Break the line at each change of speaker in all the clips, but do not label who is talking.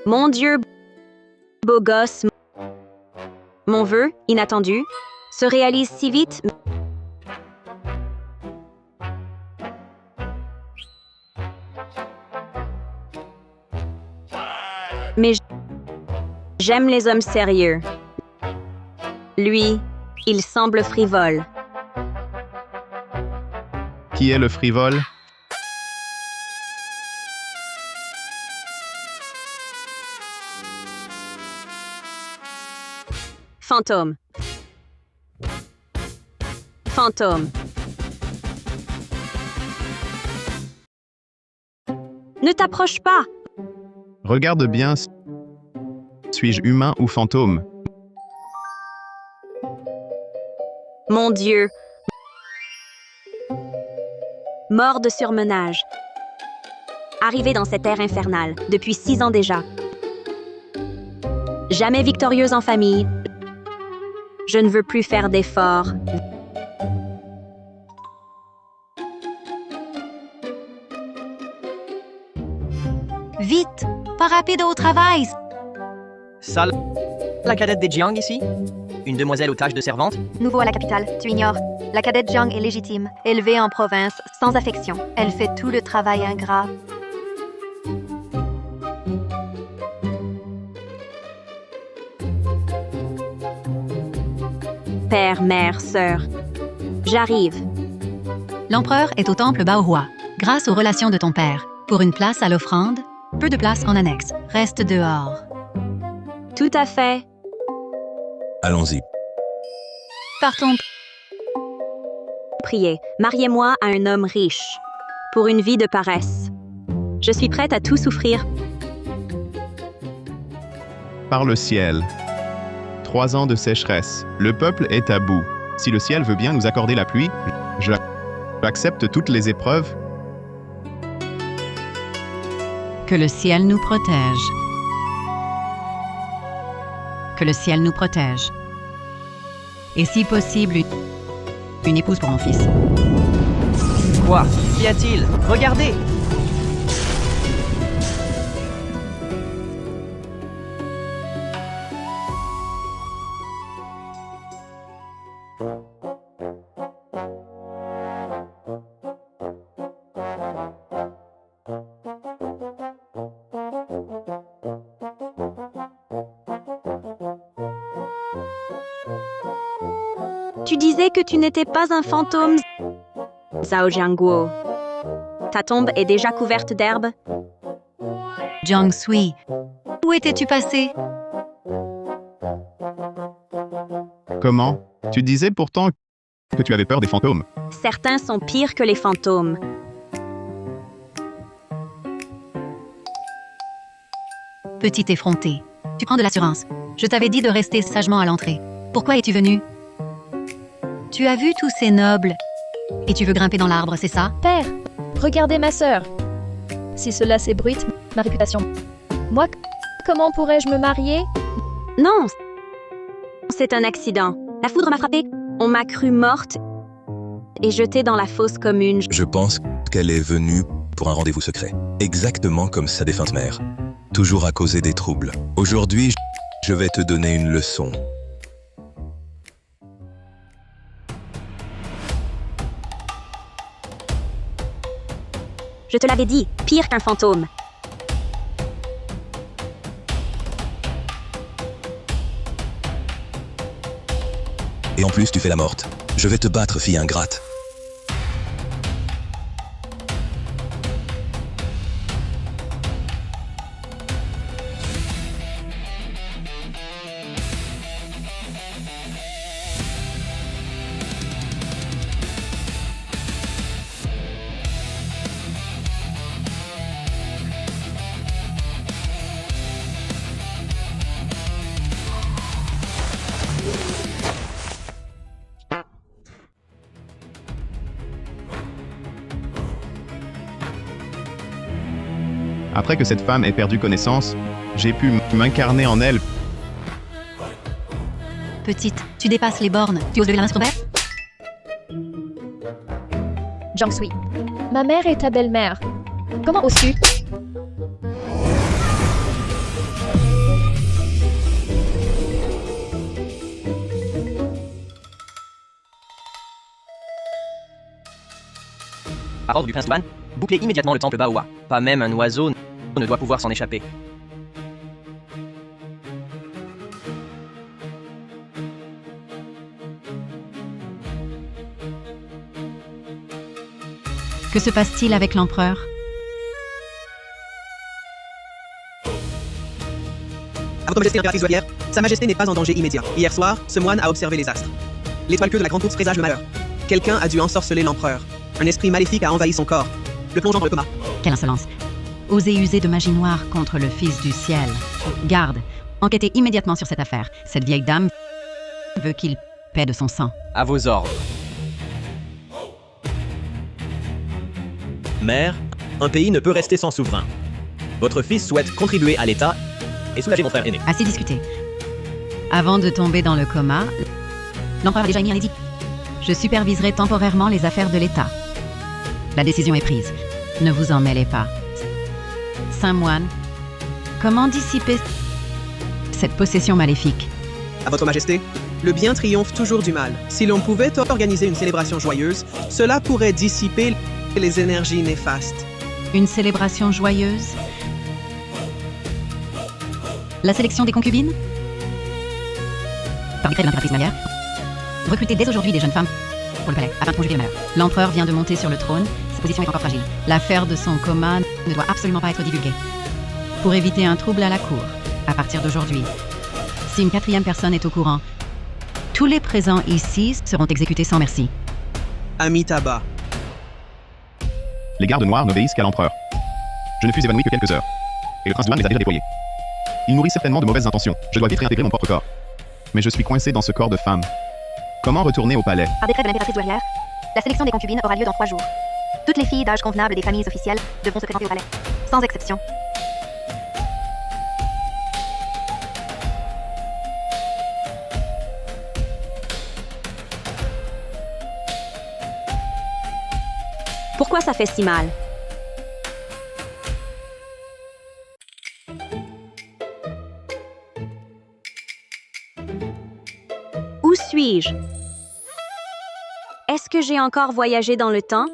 Mon Dieu, beau gosse. Mon vœu, inattendu, se réalise si vite. Mais j'aime les hommes sérieux. Lui, il semble frivole.
Qui est le frivole?
Fantôme. Fantôme. Ne t'approche pas.
Regarde bien, suis-je humain ou fantôme?
Mon Dieu. Mort de surmenage. Arrivé dans cette ère infernale, depuis 6 ans déjà. Jamais victorieuse en famille. Je ne veux plus faire d'efforts.
Vite! Pas rapide au travail!
Sal, la cadette des Jiang ici? Une demoiselle aux tâches de servante?
Nouveau à la capitale, tu ignores. La cadette Jiang est légitime, élevée en province, sans affection. Elle fait tout le travail ingrat.
Père, mère, sœur. J'arrive.
L'empereur est au temple Baohua, grâce aux relations de ton père. Pour une place à l'offrande, peu de place en annexe. Reste dehors.
Tout à fait.
Allons-y.
Partons.
Priez, mariez-moi à un homme riche, pour une vie de paresse. Je suis prête à tout souffrir.
Par le ciel. 3 ans de sécheresse. Le peuple est à bout. Si le ciel veut bien nous accorder la pluie, j'accepte toutes les épreuves.
Que le ciel nous protège. Que le ciel nous protège. Et si possible, une épouse pour mon fils.
Quoi? Qu'y a-t-il? Regardez!
Tu disais que tu n'étais pas un fantôme, Zhao Jianguo. Ta tombe est déjà couverte d'herbe.
Jiang Sui, où étais-tu passé?
Comment? Tu disais pourtant que tu avais peur des fantômes.
Certains sont pires que les fantômes.
Petit effronté. Tu prends de l'assurance. Je t'avais dit de rester sagement à l'entrée. Pourquoi es-tu venu? Tu as vu tous ces nobles. Et tu veux grimper dans l'arbre, c'est ça?
Père, regardez ma sœur. Si cela s'ébruite, ma réputation. Moi, comment pourrais-je me marier?
Non, c'est un accident. La foudre m'a frappée. On m'a crue morte et jetée dans la fosse commune.
Je pense qu'elle est venue pour un rendez-vous secret. Exactement comme sa défunte mère. Toujours à causer des troubles. Aujourd'hui, je vais te donner une leçon.
Je te l'avais dit, pire qu'un fantôme.
Et en plus, tu fais la morte. Je vais te battre, fille ingrate.
Après que cette femme ait perdu connaissance, j'ai pu m'incarner en elle.
Petite, tu dépasses les bornes. Tu oses lever la main sur ton père?
Jiang Sui. Ma mère est ta belle-mère. Comment oses-tu?
Par ordre du prince Tuan, bouclez immédiatement le temple Baoa. Pas même un oiseau ne doit pouvoir s'en échapper.
Que se passe-t-il avec l'empereur?
À votre majesté impératrice douanière, Sa Majesté n'est pas en danger immédiat. Hier soir, ce moine a observé les astres. L'étoile queue de la grande ours présage le malheur. Quelqu'un a dû ensorceler l'empereur. Un esprit maléfique a envahi son corps, le plongeant dans le coma.
Quelle insolence! Osez user de magie noire contre le Fils du ciel. Garde, enquêtez immédiatement sur cette affaire. Cette vieille dame veut qu'il paie de son sang.
À vos ordres.
Mère, un pays ne peut rester sans souverain. Votre fils souhaite contribuer à l'État et soulager mon frère aîné.
Assez discuté. Avant de tomber dans le coma, l'empereur a déjà émis un édit. Je superviserai temporairement les affaires de l'État. La décision est prise. Ne vous en mêlez pas. Saint moine, comment dissiper cette possession maléfique?
À votre majesté, le bien triomphe toujours du mal. Si l'on pouvait organiser une célébration joyeuse, cela pourrait dissiper les énergies néfastes.
Une célébration joyeuse? La sélection des concubines? Par décret de l'impératrice Malière, recrutez dès aujourd'hui des jeunes femmes pour le palais, afin de conjuguer le malheur. L'empereur vient de monter sur le trône, sa position est encore fragile. L'affaire de son coma ne doit absolument pas être divulguée. Pour éviter un trouble à la cour, à partir d'aujourd'hui, si une quatrième personne est au courant, tous les présents ici seront exécutés sans merci.
Amitabha.
Les gardes noirs n'obéissent qu'à l'empereur. Je ne fus évanoui que quelques heures. Et le prince Duan les a déjà déployés. Il nourrit certainement de mauvaises intentions. Je dois vite réintégrer mon propre corps. Mais je suis coincé dans ce corps de femme. Comment retourner au palais?
Par décret de l'impératrice douanière, la sélection des concubines aura lieu dans 3 jours. Toutes les filles d'âge convenable des familles officielles devront se présenter au palais, sans exception.
Pourquoi ça fait si mal? Où suis-je? Est-ce que j'ai encore voyagé dans le temps?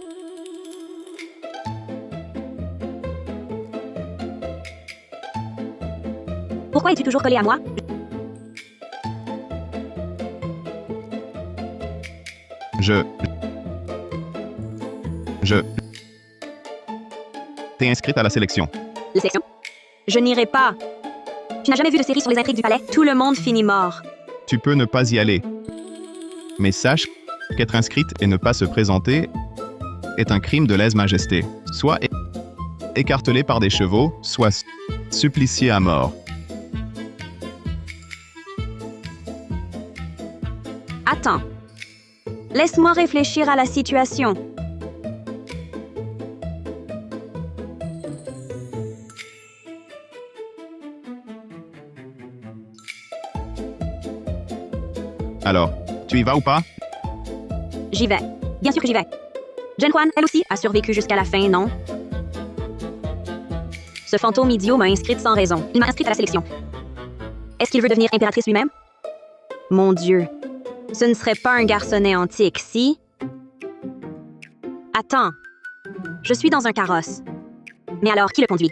Pourquoi es-tu toujours collé à moi?
T'es inscrite à la sélection.
La sélection? Je n'irai pas. Tu n'as jamais vu de série sur les intrigues du palais? Tout le monde finit mort.
Tu peux ne pas y aller. Mais sache qu'être inscrite et ne pas se présenter est un crime de lèse-majesté. Soit écartelé par des chevaux, soit supplicié à mort.
Attends. Laisse-moi réfléchir à la situation.
Alors, tu y vas ou pas?
J'y vais. Bien sûr que j'y vais. Zhenhuan, elle aussi, a survécu jusqu'à la fin, non? Ce fantôme idiot m'a inscrite sans raison. Il m'a inscrite à la sélection. Est-ce qu'il veut devenir impératrice lui-même? Mon Dieu. Ce ne serait pas un garçonnet antique, si? Attends. Je suis dans un carrosse. Mais alors, qui le conduit?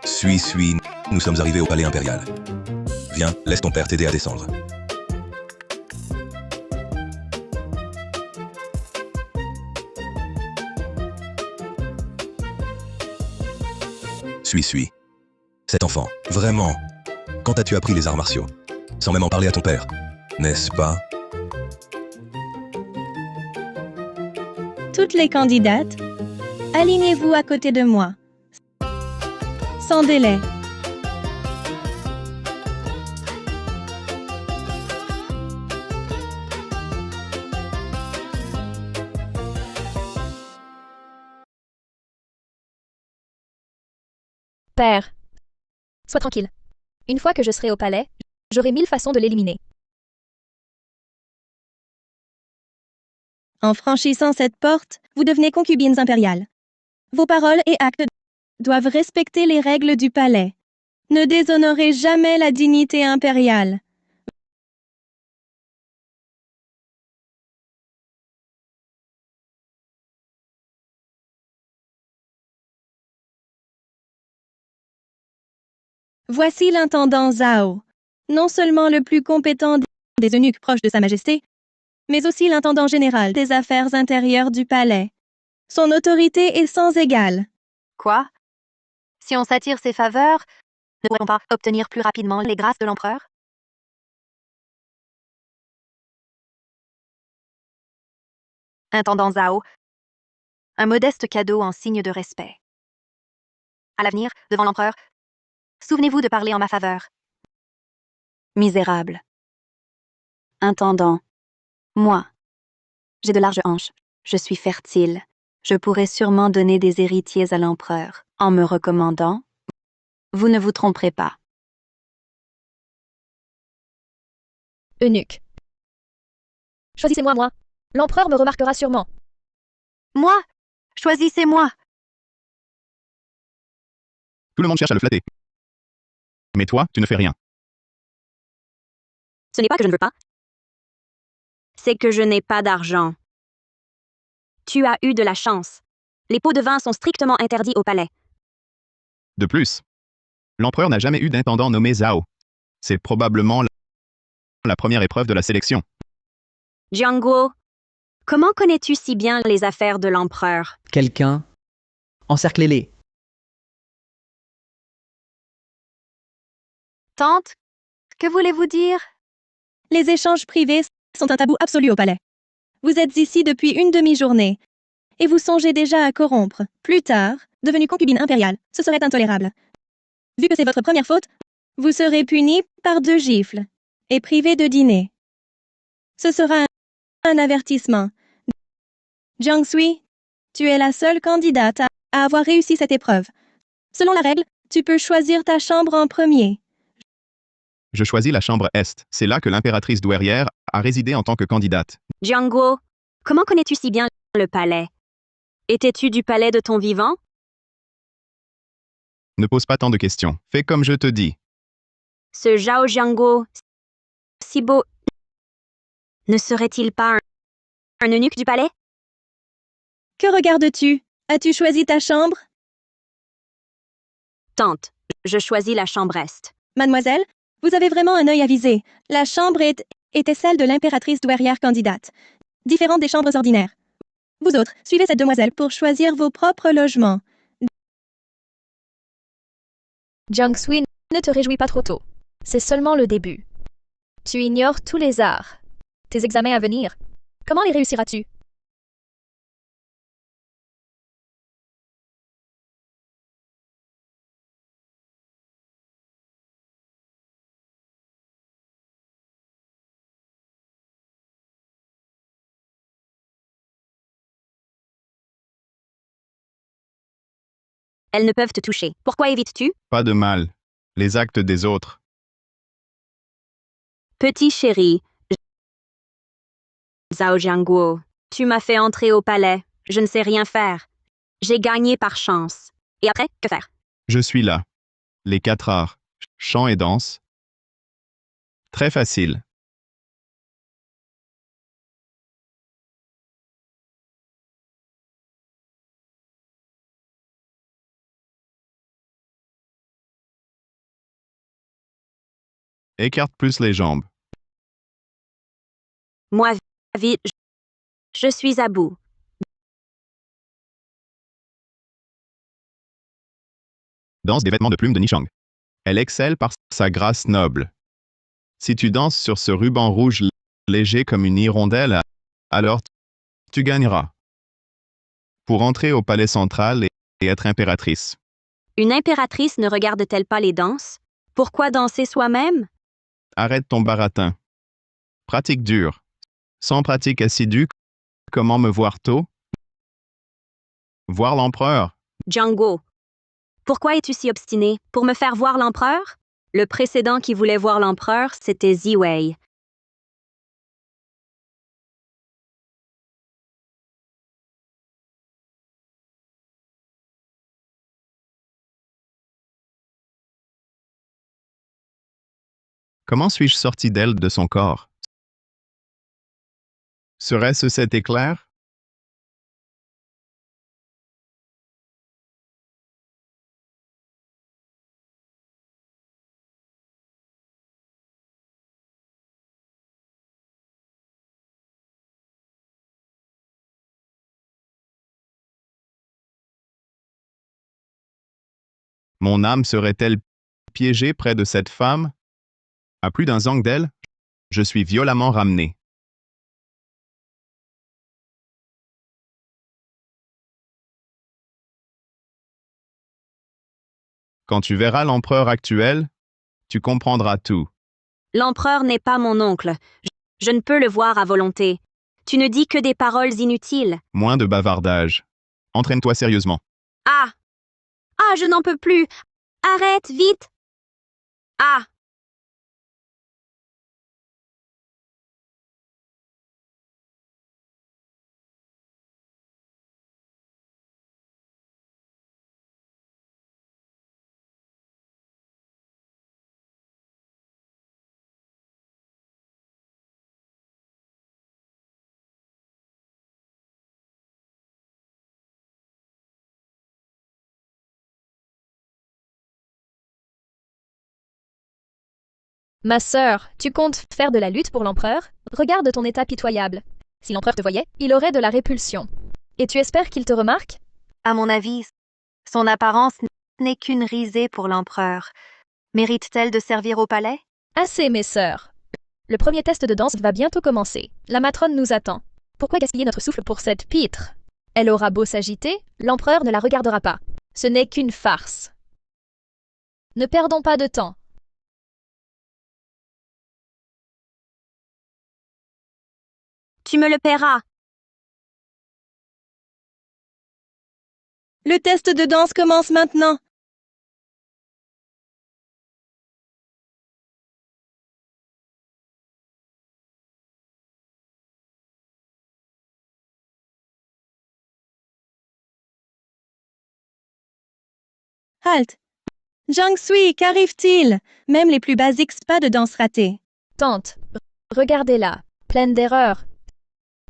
Suis, nous sommes arrivés au palais impérial. Viens, laisse ton père t'aider à descendre. Suis. Cet enfant, vraiment. Quand as-tu appris les arts martiaux? Sans même en parler à ton père, n'est-ce pas?
Toutes les candidates, alignez-vous à côté de moi. Sans délai.
Père, sois tranquille. Une fois que je serai au palais, j'aurai 1000 façons de l'éliminer.
En franchissant cette porte, vous devenez concubines impériales. Vos paroles et actes doivent respecter les règles du palais. Ne déshonorez jamais la dignité impériale. Voici l'intendant Zhao, non seulement le plus compétent des eunuques proches de Sa Majesté, mais aussi l'intendant général des affaires intérieures du palais. Son autorité est sans égale.
Quoi? Si on s'attire ses faveurs, ne pourrait-on pas obtenir plus rapidement les grâces de l'empereur? Intendant Zhao, un modeste cadeau en signe de respect. À l'avenir, devant l'empereur, souvenez-vous de parler en ma faveur.
Misérable. Intendant. Moi. J'ai de larges hanches. Je suis fertile. Je pourrais sûrement donner des héritiers à l'empereur. En me recommandant, vous ne vous tromperez pas.
Eunuque. Choisissez-moi, moi. L'empereur me remarquera sûrement.
Moi? Choisissez-moi!
Tout le monde cherche à le flatter. Mais toi, tu ne fais rien.
Ce n'est pas que je ne veux pas. C'est que je n'ai pas d'argent. Tu as eu de la chance. Les pots de vin sont strictement interdits au palais.
De plus, l'empereur n'a jamais eu d'intendant nommé Zhao. C'est probablement la première épreuve de la sélection.
Jiangguo, comment connais-tu si bien les affaires de l'empereur?
Quelqu'un? Encerclez-les.
Tante, que voulez-vous dire?
Les échanges privés sont un tabou absolu au palais. Vous êtes ici depuis une demi-journée, et vous songez déjà à corrompre. Plus tard, devenue concubine impériale, ce serait intolérable. Vu que c'est votre première faute, vous serez puni par 2 gifles et privé de dîner. Ce sera un avertissement. Jiang Sui, tu es la seule candidate à avoir réussi cette épreuve. Selon la règle, tu peux choisir ta chambre en premier.
Je choisis la chambre Est. C'est là que l'impératrice douairière a résidé en tant que candidate.
Jiangguo, comment connais-tu si bien le palais? Étais-tu du palais de ton vivant?
Ne pose pas tant de questions. Fais comme je te dis.
Ce Zhao Jiangguo, si beau, ne serait-il pas un eunuque du palais?
Que regardes-tu? As-tu choisi ta chambre?
Tante, je choisis la chambre Est.
Mademoiselle, vous avez vraiment un œil avisé. La chambre était celle de l'impératrice douairière candidate, différente des chambres ordinaires. Vous autres, suivez cette demoiselle pour choisir vos propres logements.
Jiang Sui, ne te réjouis pas trop tôt. C'est seulement le début. Tu ignores tous les arts. Tes examens à venir, comment les réussiras-tu?
Elles ne peuvent te toucher. Pourquoi évites-tu?
Pas de mal. Les actes des autres.
Petit chéri, Zhao Jiangguo, tu m'as fait entrer au palais. Je ne sais rien faire. J'ai gagné par chance. Et après, que faire?
Je suis là. Les 4 arts. Chant et danse. Très facile. Écarte plus les jambes.
Moi, vite, je suis à bout.
Danse des vêtements de plume de Nishang. Elle excelle par sa grâce noble. Si tu danses sur ce ruban rouge léger comme une hirondelle, alors tu gagneras. Pour entrer au palais central et être impératrice.
Une impératrice ne regarde-t-elle pas les danses? Pourquoi danser soi-même?
Arrête ton baratin. Pratique dure. Sans pratique assidue, comment me voir tôt? Voir l'empereur.
Jiangguo, pourquoi es-tu si obstiné? Pour me faire voir l'empereur? Le précédent qui voulait voir l'empereur, c'était Ziwei.
Comment suis-je sorti d'elle de son corps? Serait-ce cet éclair? Mon âme serait-elle piégée près de cette femme? À plus d'un zang d'elle, je suis violemment ramené. Quand tu verras l'empereur actuel, tu comprendras tout.
L'empereur n'est pas mon oncle. Je ne peux le voir à volonté. Tu ne dis que des paroles inutiles.
Moins de bavardage. Entraîne-toi sérieusement.
Ah! Ah, je n'en peux plus! Arrête, vite! Ah!
Ma sœur, tu comptes faire de la lutte pour l'empereur? Regarde ton état pitoyable. Si l'empereur te voyait, il aurait de la répulsion. Et tu espères qu'il te remarque?
À mon avis, son apparence n'est qu'une risée pour l'empereur. Mérite-t-elle de servir au palais?
Assez, mes sœurs. Le premier test de danse va bientôt commencer. La matrone nous attend. Pourquoi gaspiller notre souffle pour cette pitre? Elle aura beau s'agiter, l'empereur ne la regardera pas. Ce n'est qu'une farce. Ne perdons pas de temps.
Tu me le paieras.
Le test de danse commence maintenant. Halt! Jiang Sui, qu'arrive-t-il? Même les plus basiques pas de danse ratée.
Tante, regardez-la, pleine d'erreurs.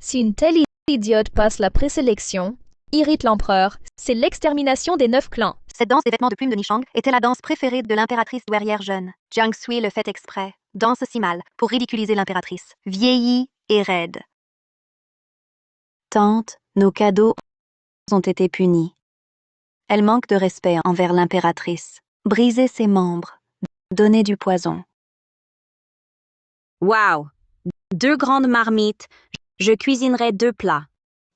Si une telle idiote passe la présélection, irrite l'empereur, c'est l'extermination des 9 clans.
Cette danse des vêtements de plumes de Nishang était la danse préférée de l'impératrice douairière jeune. Jiang Sui le fait exprès, danse si mal, pour ridiculiser l'impératrice, vieillie et raide.
Tante, nos cadeaux ont été punis. Elle manque de respect envers l'impératrice. Briser ses membres. Donner du poison.
Waouh! 2 grandes marmites. Je cuisinerai 2 plats.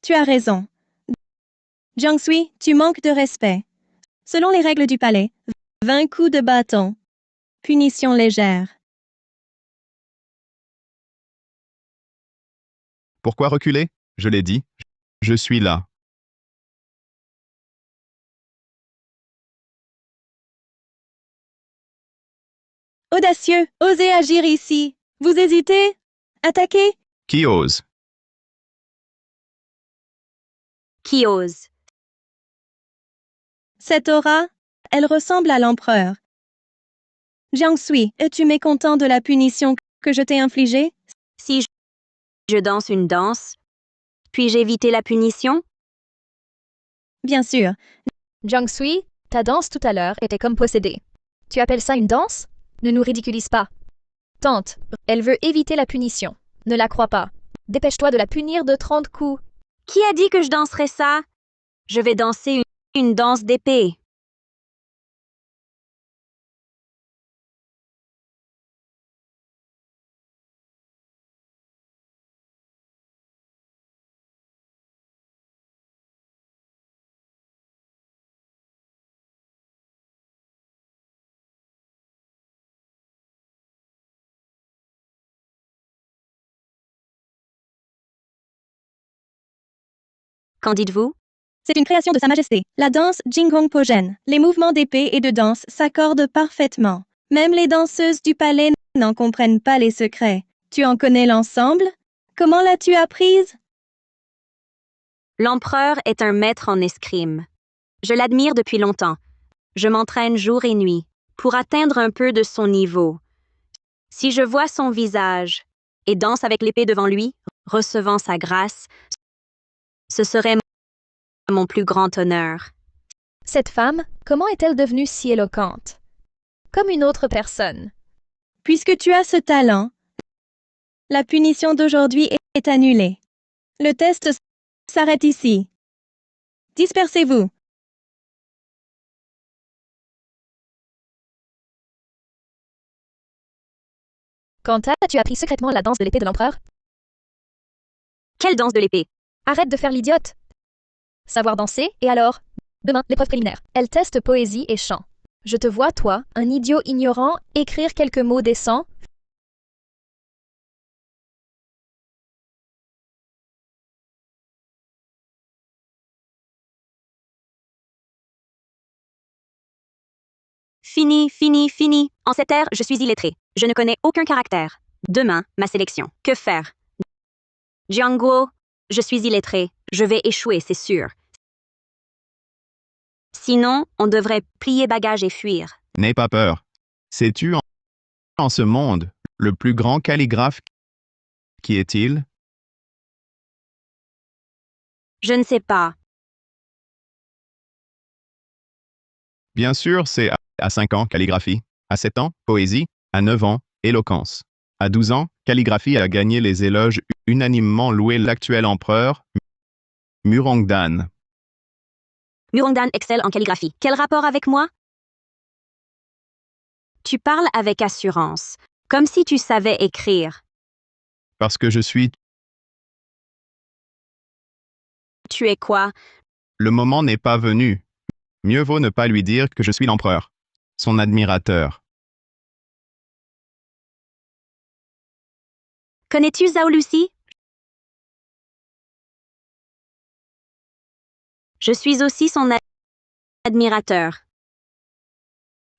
Tu as raison. Jiang Sui, tu manques de respect. Selon les règles du palais, 20 coups de bâton. Punition légère.
Pourquoi reculer? Je l'ai dit. Je suis là.
Audacieux, osez agir ici. Vous hésitez? Attaquez?
Qui ose?
Qui ose?
Cette aura, elle ressemble à l'empereur. Jiang Sui, es-tu mécontent de la punition que je t'ai infligée?
Si je danse une danse, puis-je éviter la punition?
Bien sûr.
Jiang Sui, ta danse tout à l'heure était comme possédée. Tu appelles ça une danse? Ne nous ridiculise pas. Tante, elle veut éviter la punition. Ne la crois pas. Dépêche-toi de la punir de 30 coups.
Qui a dit que je danserais ça? Je vais danser une danse d'épée. Qu'en dites-vous?
C'est une création de Sa Majesté. La danse Jinggong Pogen. Les mouvements d'épée et de danse s'accordent parfaitement. Même les danseuses du palais n'en comprennent pas les secrets. Tu en connais l'ensemble? Comment l'as-tu apprise?
L'empereur est un maître en escrime. Je l'admire depuis longtemps. Je m'entraîne jour et nuit pour atteindre un peu de son niveau. Si je vois son visage et danse avec l'épée devant lui, recevant sa grâce, ce serait mon plus grand honneur.
Cette femme, comment est-elle devenue si éloquente? Comme une autre personne.
Puisque tu as ce talent, la punition d'aujourd'hui est annulée. Le test s'arrête ici. Dispersez-vous.
Quand as-tu appris secrètement la danse de l'épée de l'empereur?
Quelle danse de l'épée?
Arrête de faire l'idiote. Savoir danser, et alors? Demain, l'épreuve préliminaire. Elle teste poésie et chant. Je te vois, toi, un idiot ignorant, écrire quelques mots décents.
Fini, fini, fini. En cette ère, je suis illettré. Je ne connais aucun caractère. Demain, ma sélection. Que faire? Jiangguo, je suis illettré. Je vais échouer, c'est sûr. Sinon, on devrait plier bagages et fuir.
N'aie pas peur. Sais-tu en ce monde, le plus grand calligraphe qui est-il?
Je ne sais pas.
Bien sûr, c'est à 5 ans, calligraphie. À 7 ans, poésie. À 9 ans, éloquence. À 12 ans, calligraphie a gagné les éloges unanimement loué l'actuel empereur, Murongdan.
Murongdan excelle en calligraphie. Quel rapport avec moi? Tu parles avec assurance, comme si tu savais écrire.
Parce que je suis...
Tu es quoi?
Le moment n'est pas venu. Mieux vaut ne pas lui dire que je suis l'empereur, son admirateur.
Connais-tu Zhao Lucy? Je suis aussi son admirateur.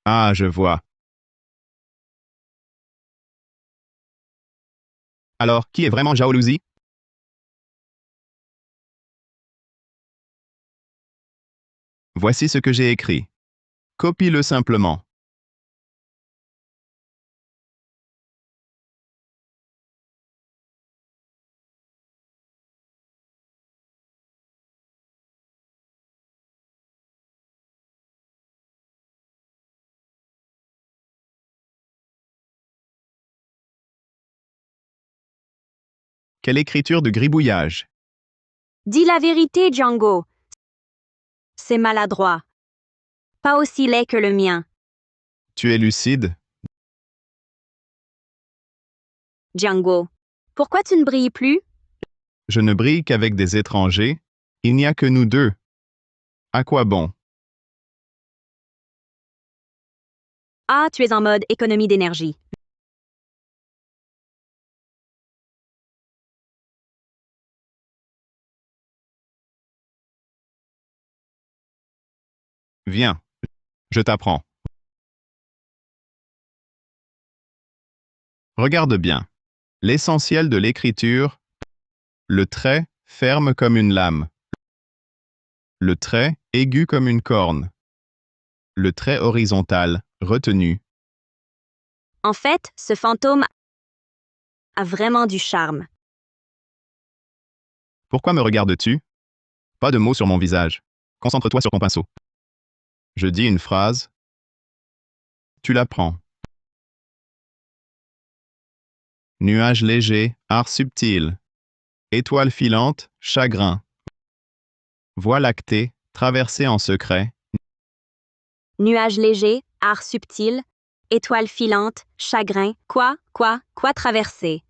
Ah, je vois. Alors, qui est vraiment Zhao Luzi? Voici ce que j'ai écrit. Copie-le simplement. Quelle écriture de gribouillage!
Dis la vérité, Django. C'est maladroit. Pas aussi laid que le mien.
Tu es lucide?
Django. Pourquoi tu ne brilles plus?
Je ne brille qu'avec des étrangers. Il n'y a que nous deux. À quoi bon?
Ah, tu es en mode économie d'énergie.
Viens, je t'apprends. Regarde bien. L'essentiel de l'écriture, le trait ferme comme une lame, le trait aigu comme une corne, le trait horizontal retenu.
En fait, ce fantôme a vraiment du charme.
Pourquoi me regardes-tu? Pas de mots sur mon visage. Concentre-toi sur ton pinceau. Je dis une phrase. Tu la prends. Nuage léger, art subtil. Étoile filante, chagrin. Voie lactée, traversée en secret.
Nuage léger, art subtil, étoile filante, chagrin, quoi traverser?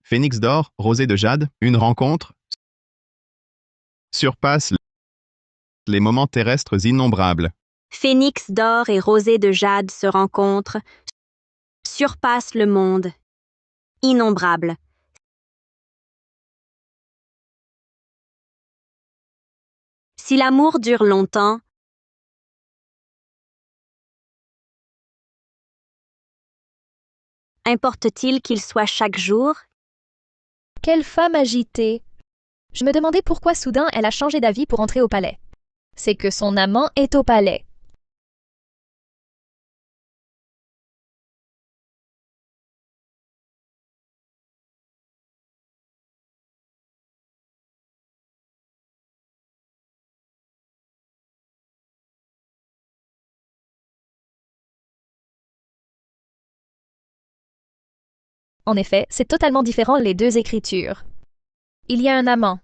Phénix d'or, rosée de jade, une rencontre surpasse les moments terrestres innombrables.
Phénix d'or et rosée de jade se rencontrent, surpassent le monde. Innombrable. Si l'amour dure longtemps, importe-t-il qu'il soit chaque jour?
Quelle femme agitée. Je me demandais pourquoi soudain elle a changé d'avis pour entrer au palais. C'est que son amant est au palais. En effet, c'est totalement différent les deux écritures. Il y a un amant.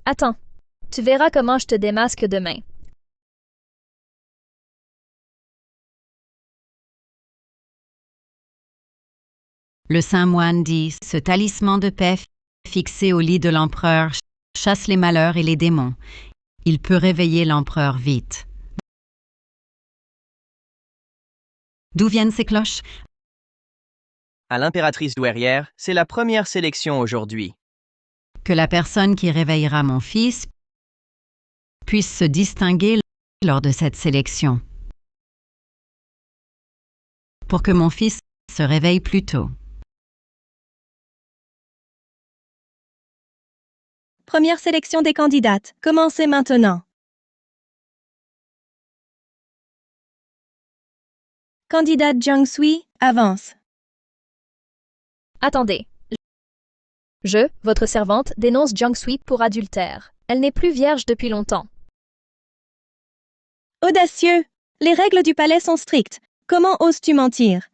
Attends, tu verras comment je te démasque demain.
Le saint moine dit, ce talisman de paix fixé au lit de l'empereur chasse les malheurs et les démons. Il peut réveiller l'empereur vite. D'où viennent ces cloches?
À l'impératrice douairière, c'est la première sélection aujourd'hui.
Que la personne qui réveillera mon fils puisse se distinguer lors de cette sélection. Pour que mon fils se réveille plus tôt.
Première sélection des candidates. Commencez maintenant. Candidate Jiang-Sui, avance.
Attendez. Je, votre servante, dénonce Jiang-Sui pour adultère. Elle n'est plus vierge depuis longtemps.
Audacieux! Les règles du palais sont strictes. Comment oses-tu mentir?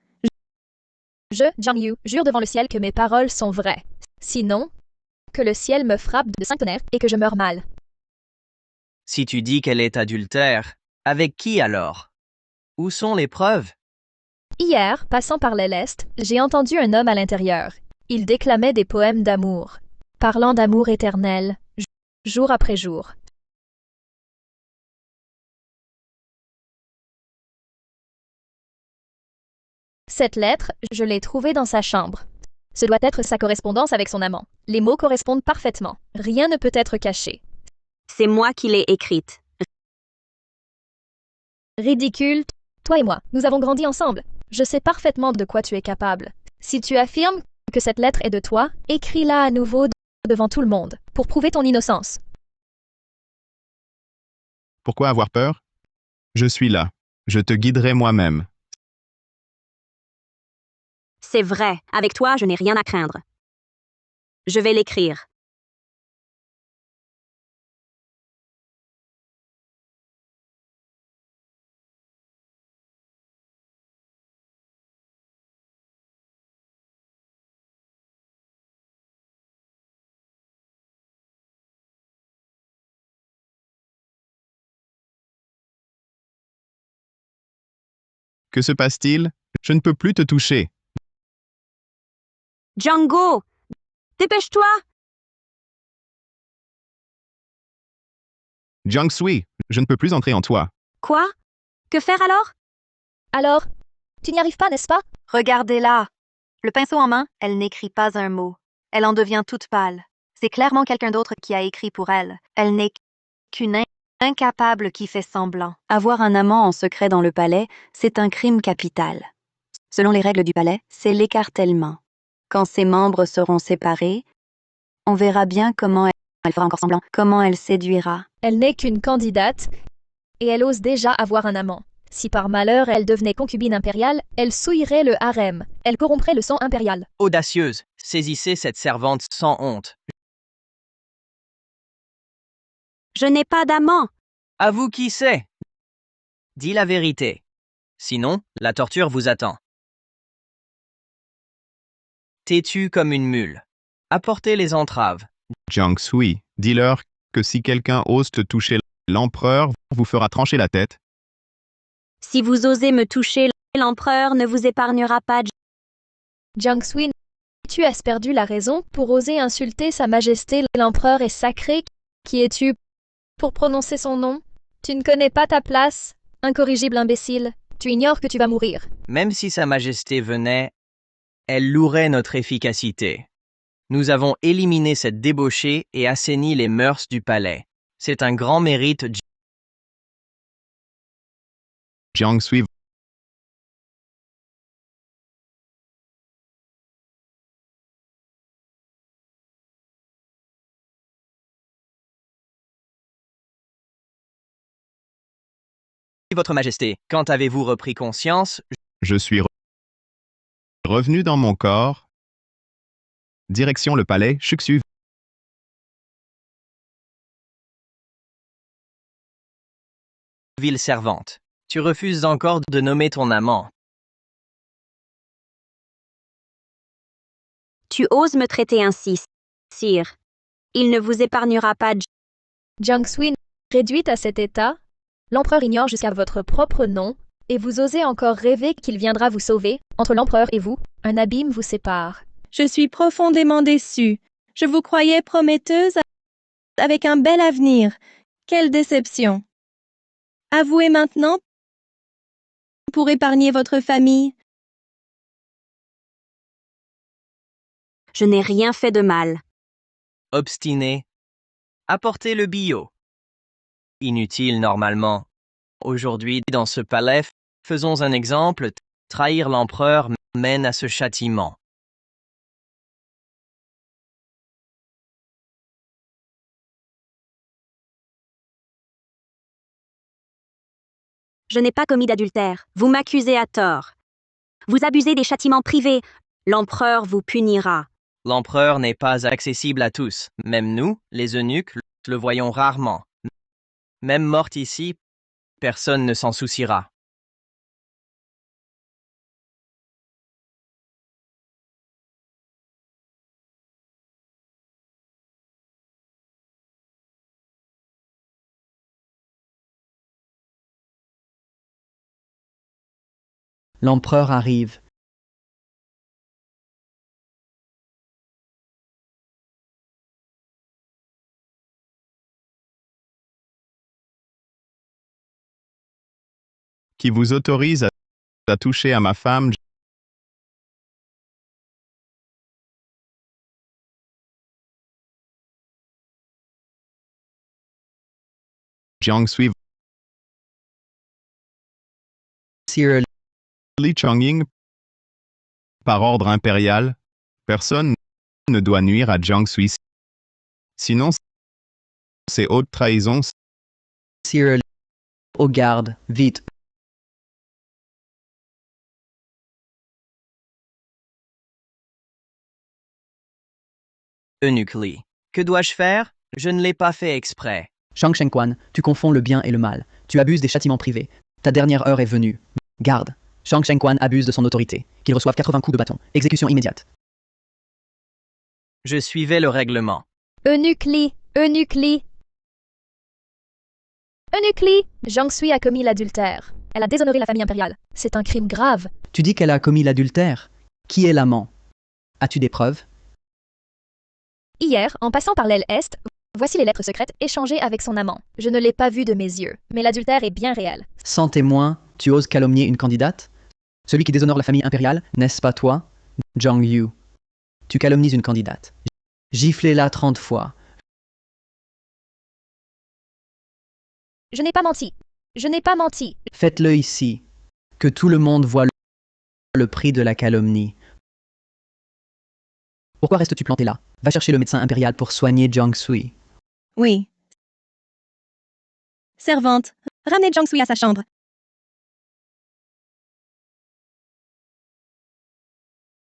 Je, Jiang Yu, jure devant le ciel que mes paroles sont vraies. Sinon, que le ciel me frappe de 5 tonnerres et que je meure mal.
Si tu dis qu'elle est adultère, avec qui alors? Où sont les preuves?
Hier, passant par l'Est, j'ai entendu un homme à l'intérieur. Il déclamait des poèmes d'amour, parlant d'amour éternel, jour après jour. Cette lettre, je l'ai trouvée dans sa chambre. Ce doit être sa correspondance avec son amant. Les mots correspondent parfaitement. Rien ne peut être caché.
C'est moi qui l'ai écrite.
Ridicule. Toi et moi, nous avons grandi ensemble. Je sais parfaitement de quoi tu es capable. Si tu affirmes que cette lettre est de toi, écris-la à nouveau devant tout le monde, pour prouver ton innocence.
Pourquoi avoir peur? Je suis là. Je te guiderai moi-même.
C'est vrai, avec toi, je n'ai rien à craindre. Je vais l'écrire.
Que se passe-t-il? Je ne peux plus te toucher.
Django! Dépêche-toi!
Jiang-Sui, je ne peux plus entrer en toi.
Quoi? Que faire alors?
Alors, tu n'y arrives pas, n'est-ce pas?
Regardez-la. Le pinceau en main, elle n'écrit pas un mot. Elle en devient toute pâle. C'est clairement quelqu'un d'autre qui a écrit pour elle. Elle n'est qu'une incapable qui fait semblant. Avoir un amant en secret dans le palais, c'est un crime capital. Selon les règles du palais, c'est l'écartèlement. Quand ses membres seront séparés, on verra bien comment elle fera encore semblant, comment elle séduira.
Elle n'est qu'une candidate, et elle ose déjà avoir un amant. Si par malheur elle devenait concubine impériale, elle souillerait le harem. Elle corromprait le sang impérial.
Audacieuse, saisissez cette servante sans honte.
Je n'ai pas d'amant.
Avoue qui c'est. Dis la vérité. Sinon, la torture vous attend. Têtu comme une mule. Apportez les entraves.
Jiang-Sui, dis-leur que si quelqu'un ose te toucher, l'empereur vous fera trancher la tête.
Si vous osez me toucher, l'empereur ne vous épargnera pas.
Jiang-Sui, tu as perdu la raison pour oser insulter sa majesté. L'empereur est sacré. Qui es-tu pour prononcer son nom? Tu ne connais pas ta place, incorrigible imbécile. Tu ignores que tu vas mourir.
Même si Sa Majesté venait, elle louerait notre efficacité. Nous avons éliminé cette débauchée et assaini les mœurs du palais. C'est un grand mérite.
Jiang-Sui
Votre Majesté, quand avez-vous repris conscience?
Je suis revenu dans mon corps. Direction le palais, Shuxu.
Ville servante. Tu refuses encore de nommer ton amant.
Tu oses me traiter ainsi, sire. Il ne vous épargnera pas.
Jiang-Sui, réduite à cet état, l'empereur ignore jusqu'à votre propre nom, Et vous osez encore rêver qu'il viendra vous sauver? Entre l'empereur et vous, un abîme vous sépare.
Je suis profondément déçue. Je vous croyais prometteuse avec un bel avenir. Quelle déception. Avouez maintenant pour épargner votre famille.
Je n'ai rien fait de mal.
Obstiné. Apportez le billot. Inutile normalement. Aujourd'hui, dans ce palais, faisons un exemple. Trahir l'empereur mène à ce châtiment.
Je n'ai pas commis d'adultère. Vous m'accusez à tort. Vous abusez des châtiments privés. L'empereur vous punira.
L'empereur n'est pas accessible à tous. Même nous, les eunuques, le voyons rarement. Même morte ici, personne ne s'en souciera.
L'empereur arrive.
Qui vous autorise à toucher à ma femme, Jiang Sui,
Sire
Li Chongying, par ordre impérial, personne ne doit nuire à Jiang Sui. Sinon, c'est haute trahison.
Sire aux gardes, vite.
Eunuque Li. Que dois-je faire? Je ne l'ai pas fait exprès.
Shang Shengquan, tu confonds le bien et le mal. Tu abuses des châtiments privés. Ta dernière heure est venue. Garde. Shang Shengquan abuse de son autorité. Qu'il reçoive 80 coups de bâton. Exécution immédiate.
Je suivais le règlement.
Eunuque Li, Eunuque Li. Eunuque Li, Jiang Sui a commis l'adultère. Elle a déshonoré la famille impériale. C'est un crime grave.
Tu dis qu'elle a commis l'adultère. Qui est l'amant? As-tu des preuves?
Hier, en passant par l'aile Est, voici les lettres secrètes échangées avec son amant. Je ne l'ai pas vu de mes yeux, mais l'adultère est bien réel.
Sans témoin, tu oses calomnier une candidate? Celui qui déshonore la famille impériale, n'est-ce pas toi? Zhang Yu. Tu calomnies une candidate. Giflez-la 30 fois.
Je n'ai pas menti. Je n'ai pas menti.
Faites-le ici. Que tout le monde voie le prix de la calomnie. Pourquoi restes-tu planté là? Va chercher le médecin impérial pour soigner Jiang Sui.
Oui. Servante, ramenez Jiang Sui à sa chambre.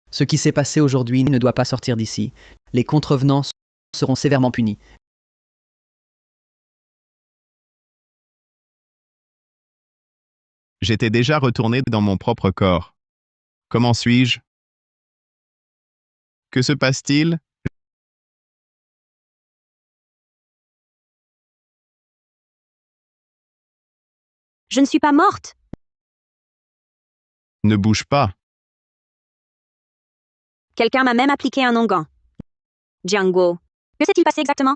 Ce qui s'est passé aujourd'hui ne doit pas sortir d'ici. Les contrevenants seront sévèrement punis.
J'étais déjà retourné dans mon propre corps. Comment suis-je? Que se passe-t-il?
Je ne suis pas morte.
Ne bouge pas.
Quelqu'un m'a même appliqué un onguent. Jiang Guo. Que s'est-il passé exactement?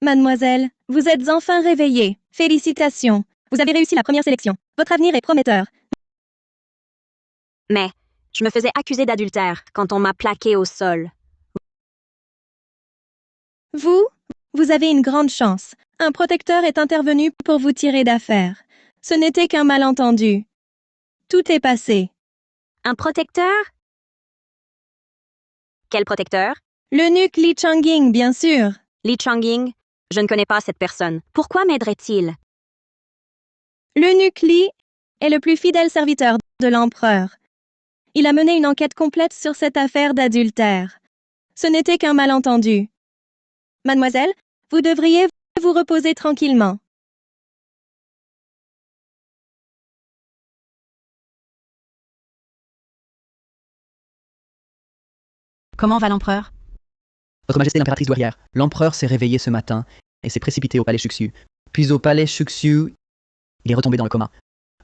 Mademoiselle, vous êtes enfin réveillée. Félicitations. Vous avez réussi la première sélection. Votre avenir est prometteur.
Mais je me faisais accuser d'adultère quand on m'a plaqué au sol.
Vous avez une grande chance. Un protecteur est intervenu pour vous tirer d'affaire. Ce n'était qu'un malentendu. Tout est passé.
Un protecteur? Quel protecteur?
L'eunuque Li Chongying, bien sûr.
Li Chongying? Je ne connais pas cette personne. Pourquoi m'aiderait-il?
L'eunuque Li est le plus fidèle serviteur de l'empereur. Il a mené une enquête complète sur cette affaire d'adultère. Ce n'était qu'un malentendu. Mademoiselle, vous devriez vous reposer tranquillement.
Comment va l'empereur?
Votre Majesté l'impératrice douairière, l'empereur s'est réveillé ce matin et s'est précipité au palais Shuxu. Puis au palais Shuxu, il est retombé dans le coma.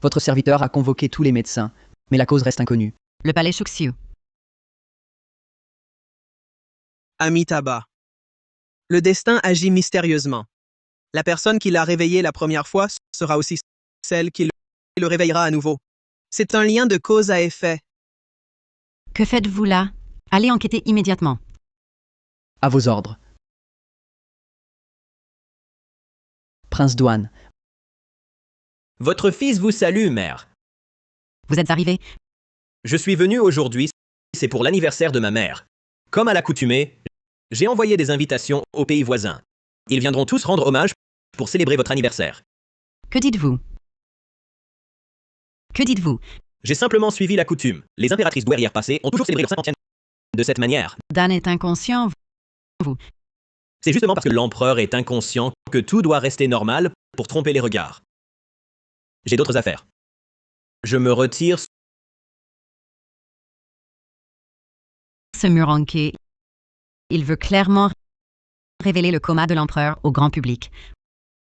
Votre serviteur a convoqué tous les médecins, mais la cause reste inconnue.
Le palais Shuxiu.
Amitabha. Le destin agit mystérieusement. La personne qui l'a réveillé la première fois sera aussi celle qui le réveillera à nouveau. C'est un lien de cause à effet.
Que faites-vous là? Allez enquêter immédiatement.
À vos ordres. Prince Douane.
Votre fils vous salue, mère.
Vous êtes arrivé?
Je suis venu aujourd'hui, c'est pour l'anniversaire de ma mère. Comme à l'accoutumée, j'ai envoyé des invitations aux pays voisins. Ils viendront tous rendre hommage pour célébrer votre anniversaire.
Que dites-vous? Que dites-vous?
J'ai simplement suivi la coutume. Les impératrices douairières passées ont toujours célébré leur 50e de cette manière.
Dan est inconscient, vous.
C'est justement parce que l'empereur est inconscient que tout doit rester normal pour tromper les regards. J'ai d'autres affaires. Je me retire.
Ce Muranke, il veut clairement révéler le coma de l'empereur au grand public.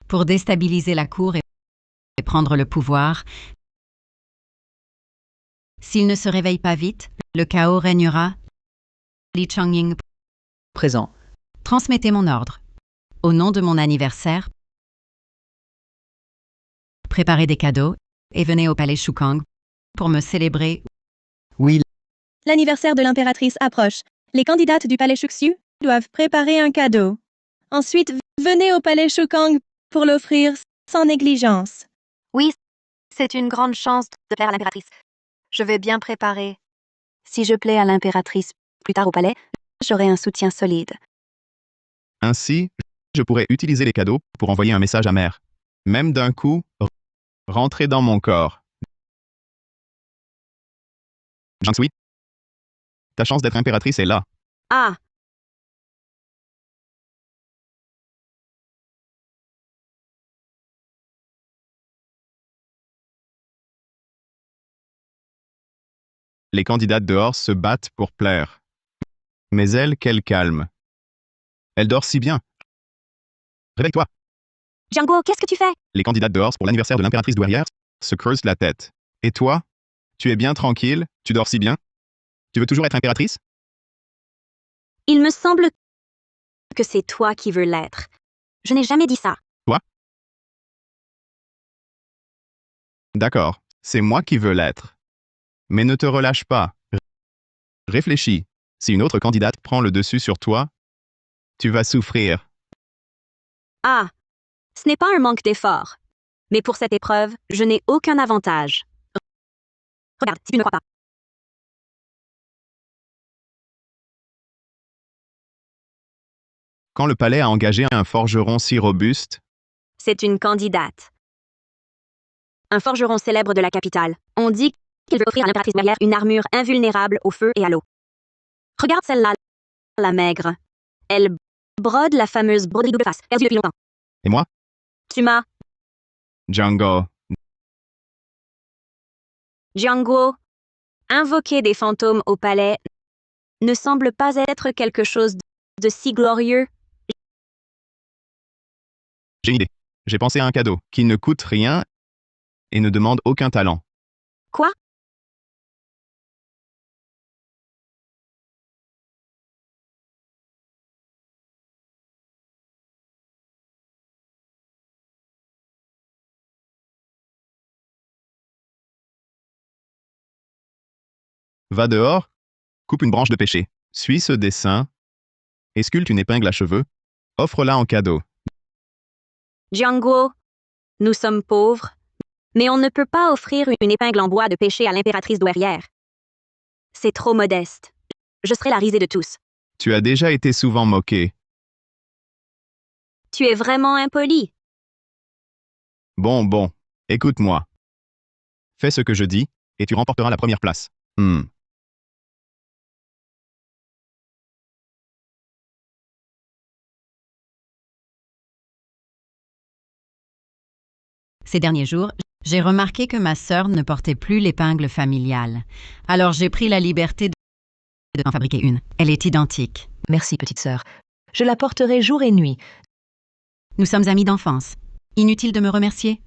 Pour déstabiliser la cour et prendre le pouvoir. S'il ne se réveille pas vite, le chaos régnera. Li Changying,
Présent.
transmettez mon ordre. Au nom de mon anniversaire, préparez des cadeaux et venez au palais Shukang pour me célébrer.
Oui,
L'anniversaire de l'impératrice approche. Les candidates du palais Shuxu doivent préparer un cadeau. Ensuite, venez au palais Shukang pour l'offrir sans négligence.
Oui, c'est une grande chance de plaire à l'impératrice. Je vais bien préparer. Si je plais à l'impératrice plus tard au palais, j'aurai un soutien solide.
Ainsi, je pourrais utiliser les cadeaux pour envoyer un message à mère. Même d'un coup, rentrer dans mon corps. Jiansui, ta chance d'être impératrice est là.
Ah,
Les candidates dehors se battent pour plaire. Mais elle, quel calme. Elle dort si bien. Réveille-toi.
Django, qu'est-ce que tu fais?
Les candidates dehors pour l'anniversaire de l'impératrice douairière se creusent la tête. Et toi? Tu es bien tranquille? Tu dors si bien? Tu veux toujours être impératrice?
Il me semble que c'est toi qui veux l'être. Je n'ai jamais dit ça.
Toi? D'accord, c'est moi qui veux l'être. Mais ne te relâche pas. Réfléchis. Si une autre candidate prend le dessus sur toi, tu vas souffrir.
Ah, ce n'est pas un manque d'effort. Mais pour cette épreuve, je n'ai aucun avantage. Regarde, si tu ne crois pas.
Quand le palais a engagé un forgeron si robuste,
C'est une candidate. Un forgeron célèbre de la capitale. On dit qu'il veut offrir à l'impératrice douairière une armure invulnérable au feu et à l'eau. Regarde celle-là, la maigre. Elle brode la fameuse broderie double face, perdue depuis longtemps.
et moi,
Tu m'as,
Django,
Django, invoquer des fantômes au palais ne semble pas être quelque chose de si glorieux.
j'ai une idée. J'ai pensé à un cadeau qui ne coûte rien et ne demande aucun talent.
Quoi?
Va dehors, coupe une branche de pêcher, suis ce dessin et sculpte une épingle à cheveux, offre-la en cadeau.
Django, nous sommes pauvres, mais on ne peut pas offrir une épingle en bois de pêcher à l'impératrice douairière. C'est trop modeste. Je serai la risée de tous.
Tu as déjà été souvent moqué.
Tu es vraiment impoli.
Bon, écoute-moi. Fais ce que je dis et tu remporteras la première place.
Ces derniers jours, j'ai remarqué que ma sœur ne portait plus l'épingle familiale. Alors j'ai pris la liberté d'en fabriquer une. Elle est identique.
Merci, petite sœur. Je la porterai jour et nuit.
Nous sommes amis d'enfance. Inutile de me remercier.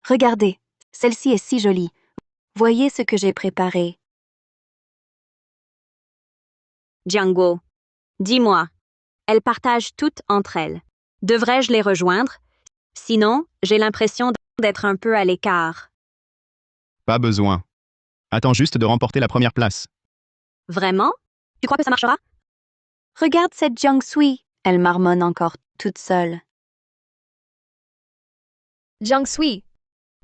Regardez, celle-ci est si jolie. Voyez ce que j'ai préparé.
Jiangguo, dis-moi, elles partagent toutes entre elles. Devrais-je les rejoindre? Sinon, j'ai l'impression d'être un peu à l'écart.
Pas besoin. Attends juste de remporter la première place.
Vraiment? Tu crois que ça marchera?
Regarde cette Jiangsui. Elle marmonne encore toute seule.
Jiangsui,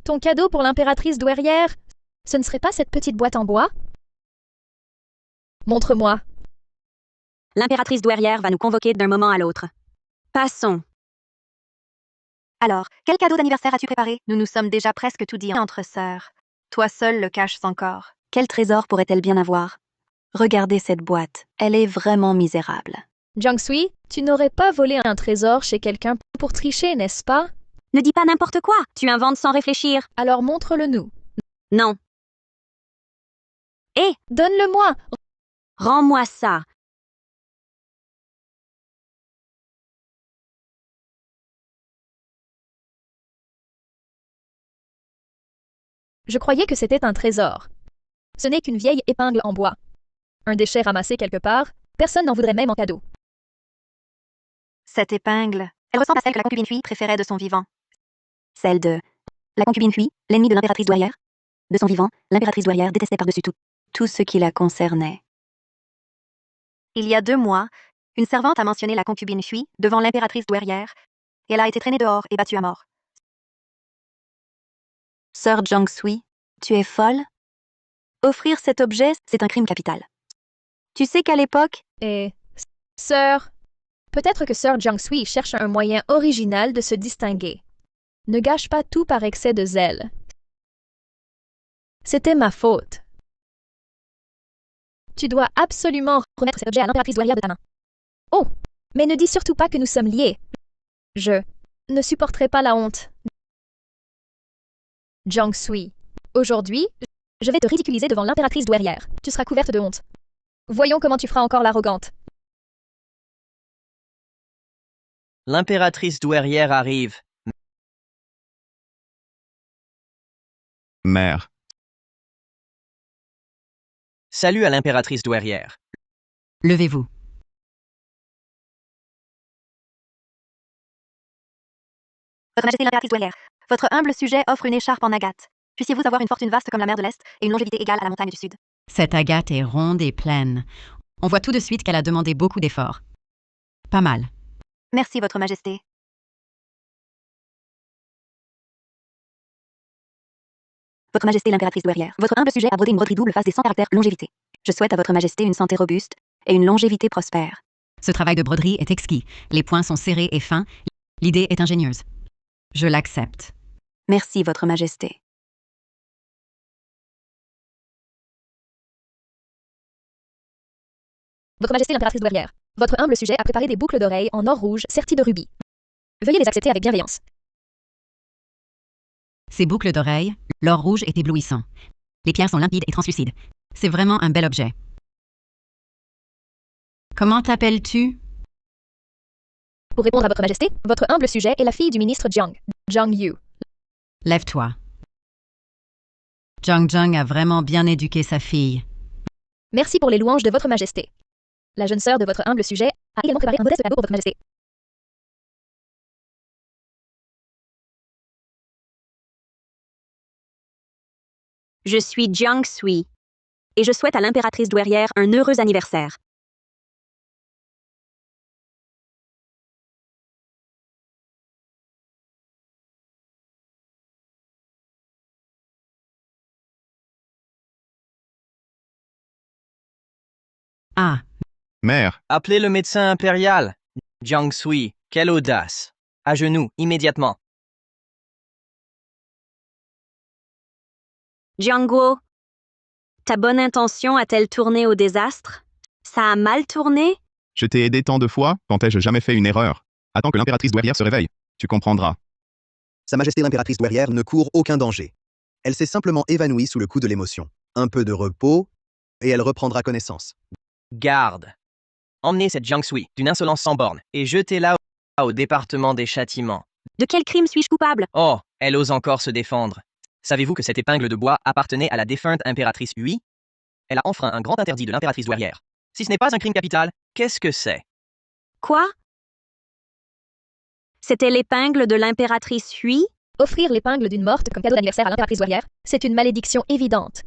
ton cadeau pour l'impératrice douairière, ce ne serait pas cette petite boîte en bois? Montre-moi.
L'impératrice douairière va nous convoquer d'un moment à l'autre. Passons.
Alors, quel cadeau d'anniversaire as-tu préparé? Nous nous sommes déjà presque tout dit entre sœurs. Toi seule le caches encore. Quel trésor pourrait-elle bien avoir? Regardez cette boîte. Elle est vraiment misérable.
Jiangsui, tu n'aurais pas volé un trésor chez quelqu'un pour tricher, n'est-ce pas?
Ne dis pas n'importe quoi. Tu inventes sans réfléchir.
Alors montre-le-nous.
Non. Hé,
Donne-le-moi.
rends-moi ça.
Je croyais que c'était un trésor. Ce n'est qu'une vieille épingle en bois. Un déchet ramassé quelque part, personne n'en voudrait même en cadeau.
Cette épingle, elle ressemble à celle que la concubine Hui préférait de son vivant. Celle de la concubine Hui, l'ennemie de l'impératrice douairière. De son vivant, l'impératrice douairière détestait par-dessus tout ce qui la concernait. Il y a 2 mois, une servante a mentionné la concubine Hui devant l'impératrice douairière, et elle a été traînée dehors et battue à mort. Sœur Jiangsui, tu es folle? Offrir cet objet, c'est un crime capital. Tu sais qu'à l'époque,
Et... Sœur... Peut-être que Sœur Jiangsui cherche un moyen original de se distinguer. Ne gâche pas tout par excès de zèle. C'était ma faute. Tu dois absolument remettre cet objet à l'impératrice douairière de ta main. Oh, mais ne dis surtout pas que nous sommes liés. Je ne supporterai pas la honte. Jiangsui, aujourd'hui, je vais te ridiculiser devant l'impératrice douairière. Tu seras couverte de honte. Voyons comment tu feras encore l'arrogante.
L'impératrice douairière arrive.
Mère.
Salut à l'impératrice douairière.
Levez-vous.
Votre Majesté l'impératrice douairière, votre humble sujet offre une écharpe en agate. Puissiez-vous avoir une fortune vaste comme la mer de l'Est et une longévité égale à la montagne du Sud.
Cette agate est ronde et pleine. On voit tout de suite qu'elle a demandé beaucoup d'efforts. Pas mal.
Merci, Votre Majesté. Votre Majesté l'impératrice douairière, votre humble sujet a brodé une broderie double face des 100 caractères longévité. Je souhaite à Votre Majesté une santé robuste et une longévité prospère.
Ce travail de broderie est exquis. Les points sont serrés et fins. L'idée est ingénieuse. Je l'accepte.
Merci, Votre Majesté.
Votre Majesté l'impératrice douairière, votre humble sujet a préparé des boucles d'oreilles en or rouge serties de rubis. Veuillez les accepter avec bienveillance.
Ces boucles d'oreilles, l'or rouge est éblouissant. Les pierres sont limpides et translucides. C'est vraiment un bel objet. Comment t'appelles-tu?
Pour répondre à votre Majesté, votre humble sujet est la fille du ministre Jiang, Jiang Yu.
Lève-toi. Jiang Jiang a vraiment bien éduqué sa fille.
Merci pour les louanges de votre Majesté. La jeune sœur de votre humble sujet a également préparé un modeste cadeau pour votre Majesté.
Je suis Jiangsui, et je souhaite à l'impératrice douairière un heureux anniversaire.
Ah,
Mère.
Appelez le médecin impérial. Jiangsui, quelle audace. À genoux, immédiatement.
Jiangguo, ta bonne intention a-t-elle tourné au désastre? Ça a mal tourné?
Je t'ai aidé tant de fois, quand ai-je jamais fait une erreur? Attends que l'impératrice douairière se réveille. Tu comprendras.
Sa Majesté l'impératrice douairière ne court aucun danger.
Elle s'est simplement évanouie sous le coup de l'émotion. Un peu de repos, et elle reprendra connaissance.
Garde. Emmenez cette Jiang Sui d'une insolence sans borne et jetez-la au département des châtiments.
De quel crime suis-je coupable?
Oh, elle ose encore se défendre. Savez-vous que cette épingle de bois appartenait à la défunte impératrice Hui? Elle a enfreint un grand interdit de l'impératrice douairière. Si ce n'est pas un crime capital, qu'est-ce que c'est?
Quoi? C'était l'épingle de l'impératrice Hui?
Offrir l'épingle d'une morte comme cadeau d'anniversaire à l'impératrice douairière, c'est une malédiction évidente.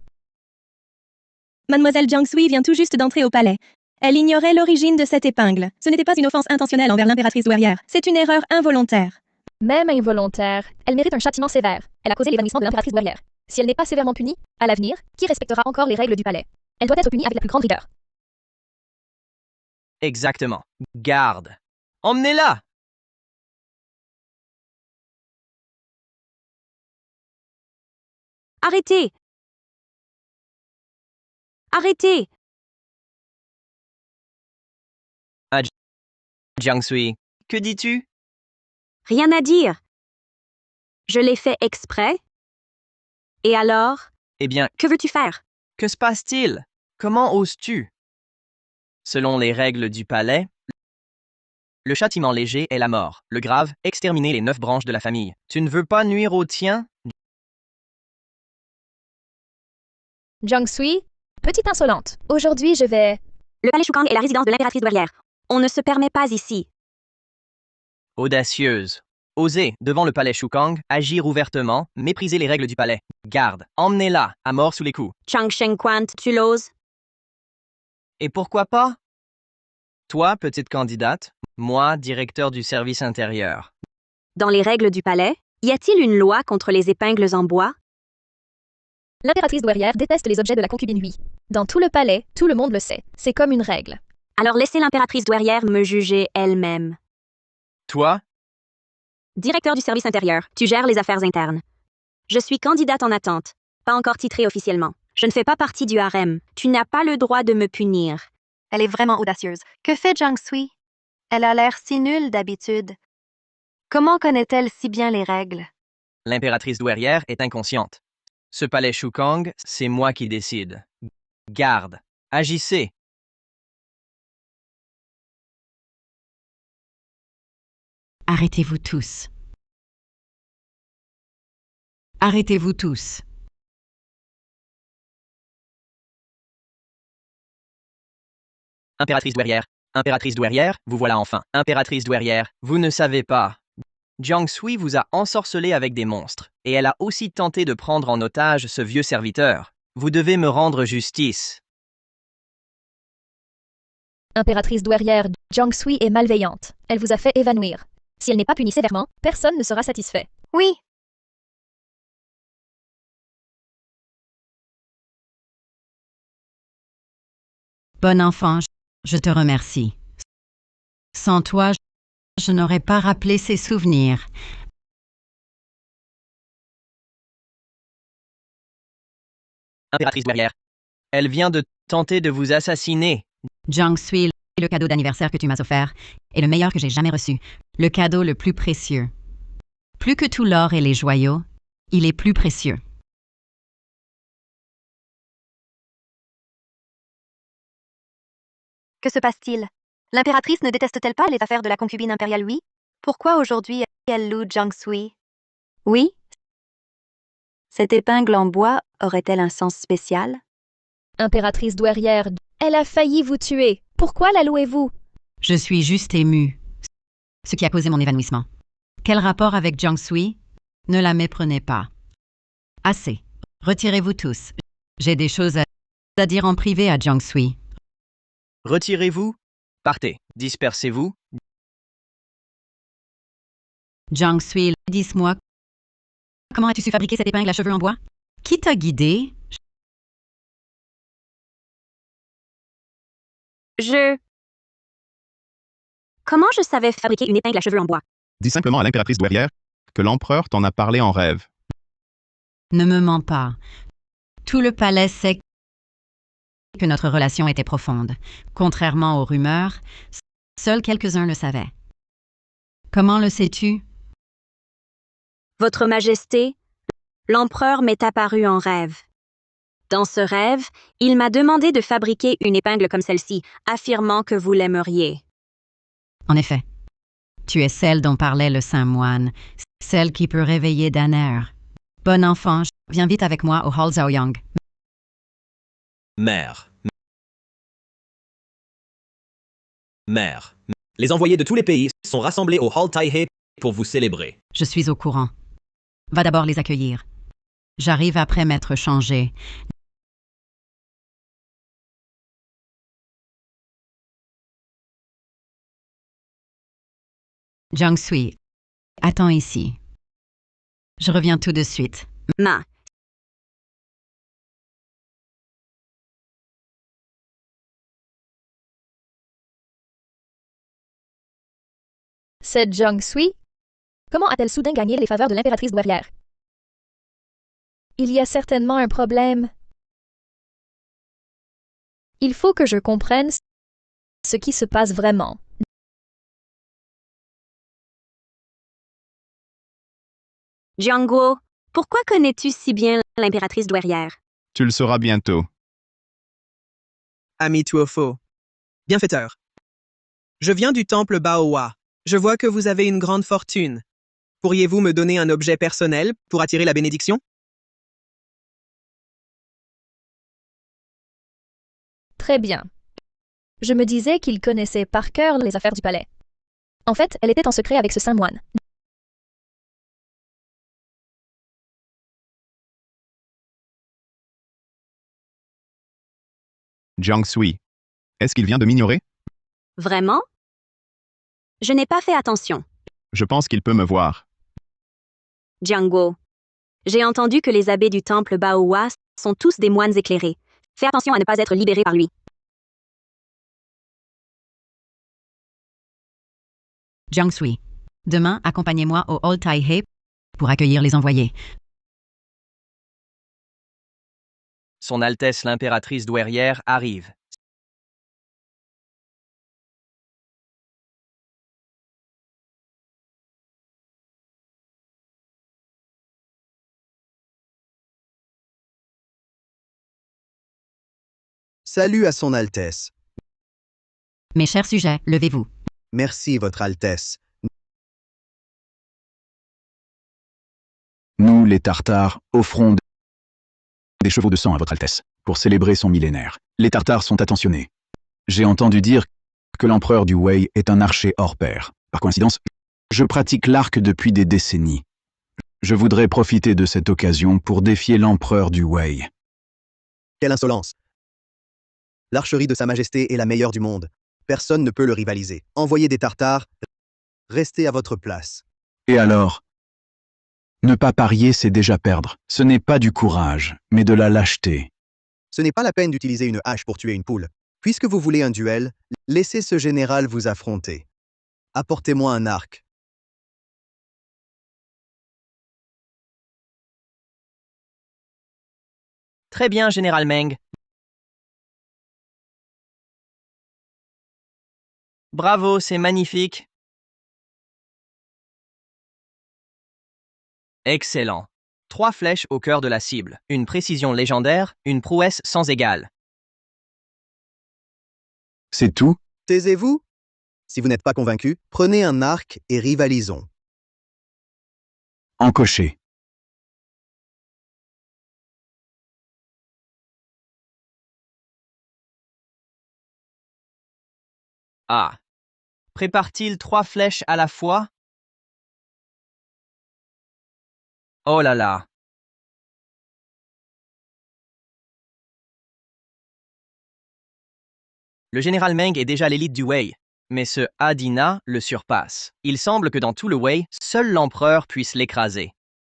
Mademoiselle Jiang Sui vient tout juste d'entrer au palais. Elle ignorait l'origine de cette épingle. Ce n'était pas une offense intentionnelle envers l'impératrice douairière. C'est une erreur involontaire.
Même involontaire, elle mérite un châtiment sévère. Elle a causé l'évanouissement de l'impératrice douairière. Si elle n'est pas sévèrement punie, à l'avenir, qui respectera encore les règles du palais? Elle doit être punie avec la plus grande rigueur.
Exactement. Garde. Emmenez-la!
Arrêtez! Arrêtez!
Jiang Sui, que dis-tu?
Rien à dire. Je l'ai fait exprès. Et alors?
Eh bien,
Que veux-tu faire?
que se passe-t-il? Comment oses-tu? Selon les règles du palais, le châtiment léger est la mort, le grave, exterminer les 9 branches de la famille. Tu ne veux pas nuire aux tiens?
Jiang Sui, petite insolente. Aujourd'hui, je vais...
Le palais Shukang est la résidence de l'impératrice douairière. On ne se permet pas ici.
Audacieuse. Oser, devant le palais Shukang, agir ouvertement, mépriser les règles du palais. Garde, emmenez-la, à mort sous les coups.
Chang Shengquan, tu l'oses?
Et pourquoi pas? Toi, petite candidate, moi, directeur du service intérieur.
Dans les règles du palais, y a-t-il une loi contre les épingles en bois?
L'impératrice douairière déteste les objets de la concubine Hui. Dans tout le palais, tout le monde le sait. C'est comme une règle.
Alors laissez l'impératrice douairière me juger elle-même.
Toi?
Directeur du service intérieur, tu gères les affaires internes. Je suis candidate en attente, pas encore titrée officiellement. Je ne fais pas partie du harem. Tu n'as pas le droit de me punir.
Elle est vraiment audacieuse. Que fait Jiang Sui? Elle a l'air si nulle d'habitude. Comment connaît-elle si bien les règles?
L'impératrice douairière est inconsciente. Ce palais Shukang, c'est moi qui décide. Garde, agissez.
Arrêtez-vous tous. Arrêtez-vous tous.
Impératrice douairière, vous voilà enfin. Impératrice douairière, vous ne savez pas. Jiang Sui vous a ensorcelé avec des monstres, et elle a aussi tenté de prendre en otage ce vieux serviteur. Vous devez me rendre justice.
Impératrice douairière, Jiang Sui est malveillante. Elle vous a fait évanouir. Si elle n'est pas punie sévèrement, personne ne sera satisfait.
Oui.
Bon enfant, je te remercie. Sans toi, je n'aurais pas rappelé ces souvenirs.
Impératrice douairière, elle vient de tenter de vous assassiner.
Jiang Sui, le cadeau d'anniversaire que tu m'as offert est le meilleur que j'ai jamais reçu. Le cadeau le plus précieux. Plus que tout l'or et les joyaux, il est plus précieux.
Que se passe-t-il? L'impératrice ne déteste-t-elle pas les affaires de la concubine impériale Hui? Pourquoi aujourd'hui elle loue Jiang Sui? Oui? Cette épingle en bois aurait-elle un sens spécial?
Impératrice douairière, elle a failli vous tuer. Pourquoi la louez-vous?
Je suis juste émue. Ce qui a causé mon évanouissement. Quel rapport avec Jiang Sui? Ne la méprenez pas. Assez. Retirez-vous tous. J'ai des choses à dire en privé à Jiang Sui.
Retirez-vous. Partez. Dispersez-vous.
Jiang Sui, dis-moi, comment as-tu su fabriquer cette épingle à cheveux en bois? Qui t'a guidé?
Comment je savais fabriquer une épingle à cheveux en bois?
Dis simplement à l'impératrice douairière que l'empereur t'en a parlé en rêve.
Ne me mens pas. Tout le palais sait que notre relation était profonde. Contrairement aux rumeurs, seuls quelques-uns le savaient. Comment le sais-tu?
Votre Majesté, l'empereur m'est apparu en rêve. Dans ce rêve, il m'a demandé de fabriquer une épingle comme celle-ci, affirmant que vous l'aimeriez.
En effet, tu es celle dont parlait le saint moine, celle qui peut réveiller Danner. Bon enfant, viens vite avec moi au Hall Zaoyang.
Mère. Mère. Les envoyés de tous les pays sont rassemblés au Hall Taihei pour vous célébrer.
Je suis au courant. Va d'abord les accueillir. J'arrive après m'être changé. Jiang Sui, attends ici. Je reviens tout de suite.
Ma.
Cette Jiang Sui? Comment a-t-elle soudain gagné les faveurs de l'impératrice douairière? Il y a certainement un problème. Il faut que je comprenne ce qui se passe vraiment.
Jiangguo, pourquoi connais-tu si bien l'impératrice douairière?
Tu le sauras bientôt.
Ami Tuofo. Bienfaiteur. Je viens du temple Baowa. Je vois que vous avez une grande fortune. Pourriez-vous me donner un objet personnel pour attirer la bénédiction?
Très bien. Je me disais qu'il connaissait par cœur les affaires du palais. En fait, elle était en secret avec ce saint moine.
Jiang Sui. Est-ce qu'il vient de m'ignorer?
Vraiment? Je n'ai pas fait attention.
Je pense qu'il peut me voir.
Jiangguo. J'ai entendu que les abbés du temple Baowa sont tous des moines éclairés. Fais attention à ne pas être libéré par lui.
Jiang Sui. Demain, accompagnez-moi au Hall Taihei pour accueillir les envoyés.
Son Altesse l'impératrice douairière arrive.
Salut à son Altesse.
Mes chers sujets, levez-vous.
Merci, Votre Altesse.
Nous, les Tartares, offrons des chevaux de sang à Votre Altesse, pour célébrer son millénaire. Les Tartares sont attentionnés. J'ai entendu dire que l'empereur du Wei est un archer hors pair. Par coïncidence, je pratique l'arc depuis des décennies. Je voudrais profiter de cette occasion pour défier l'empereur du Wei.
Quelle insolence! L'archerie de Sa Majesté est la meilleure du monde. Personne ne peut le rivaliser. Envoyez des Tartares, restez à votre place.
Et alors? Ne pas parier, c'est déjà perdre. Ce n'est pas du courage, mais de la lâcheté.
Ce n'est pas la peine d'utiliser une hache pour tuer une poule. Puisque vous voulez un duel, laissez ce général vous affronter. Apportez-moi un arc.
Très bien, Général Meng. Bravo, c'est magnifique. Excellent. 3 flèches au cœur de la cible. Une précision légendaire, une prouesse sans égale.
C'est tout?
Taisez-vous. Si vous n'êtes pas convaincu, prenez un arc et rivalisons.
Encoché.
Ah. Prépare-t-il 3 flèches à la fois? Oh là là. Le général Meng est déjà l'élite du Wei, mais ce Adina le surpasse. Il semble que dans tout le Wei, seul l'empereur puisse l'écraser.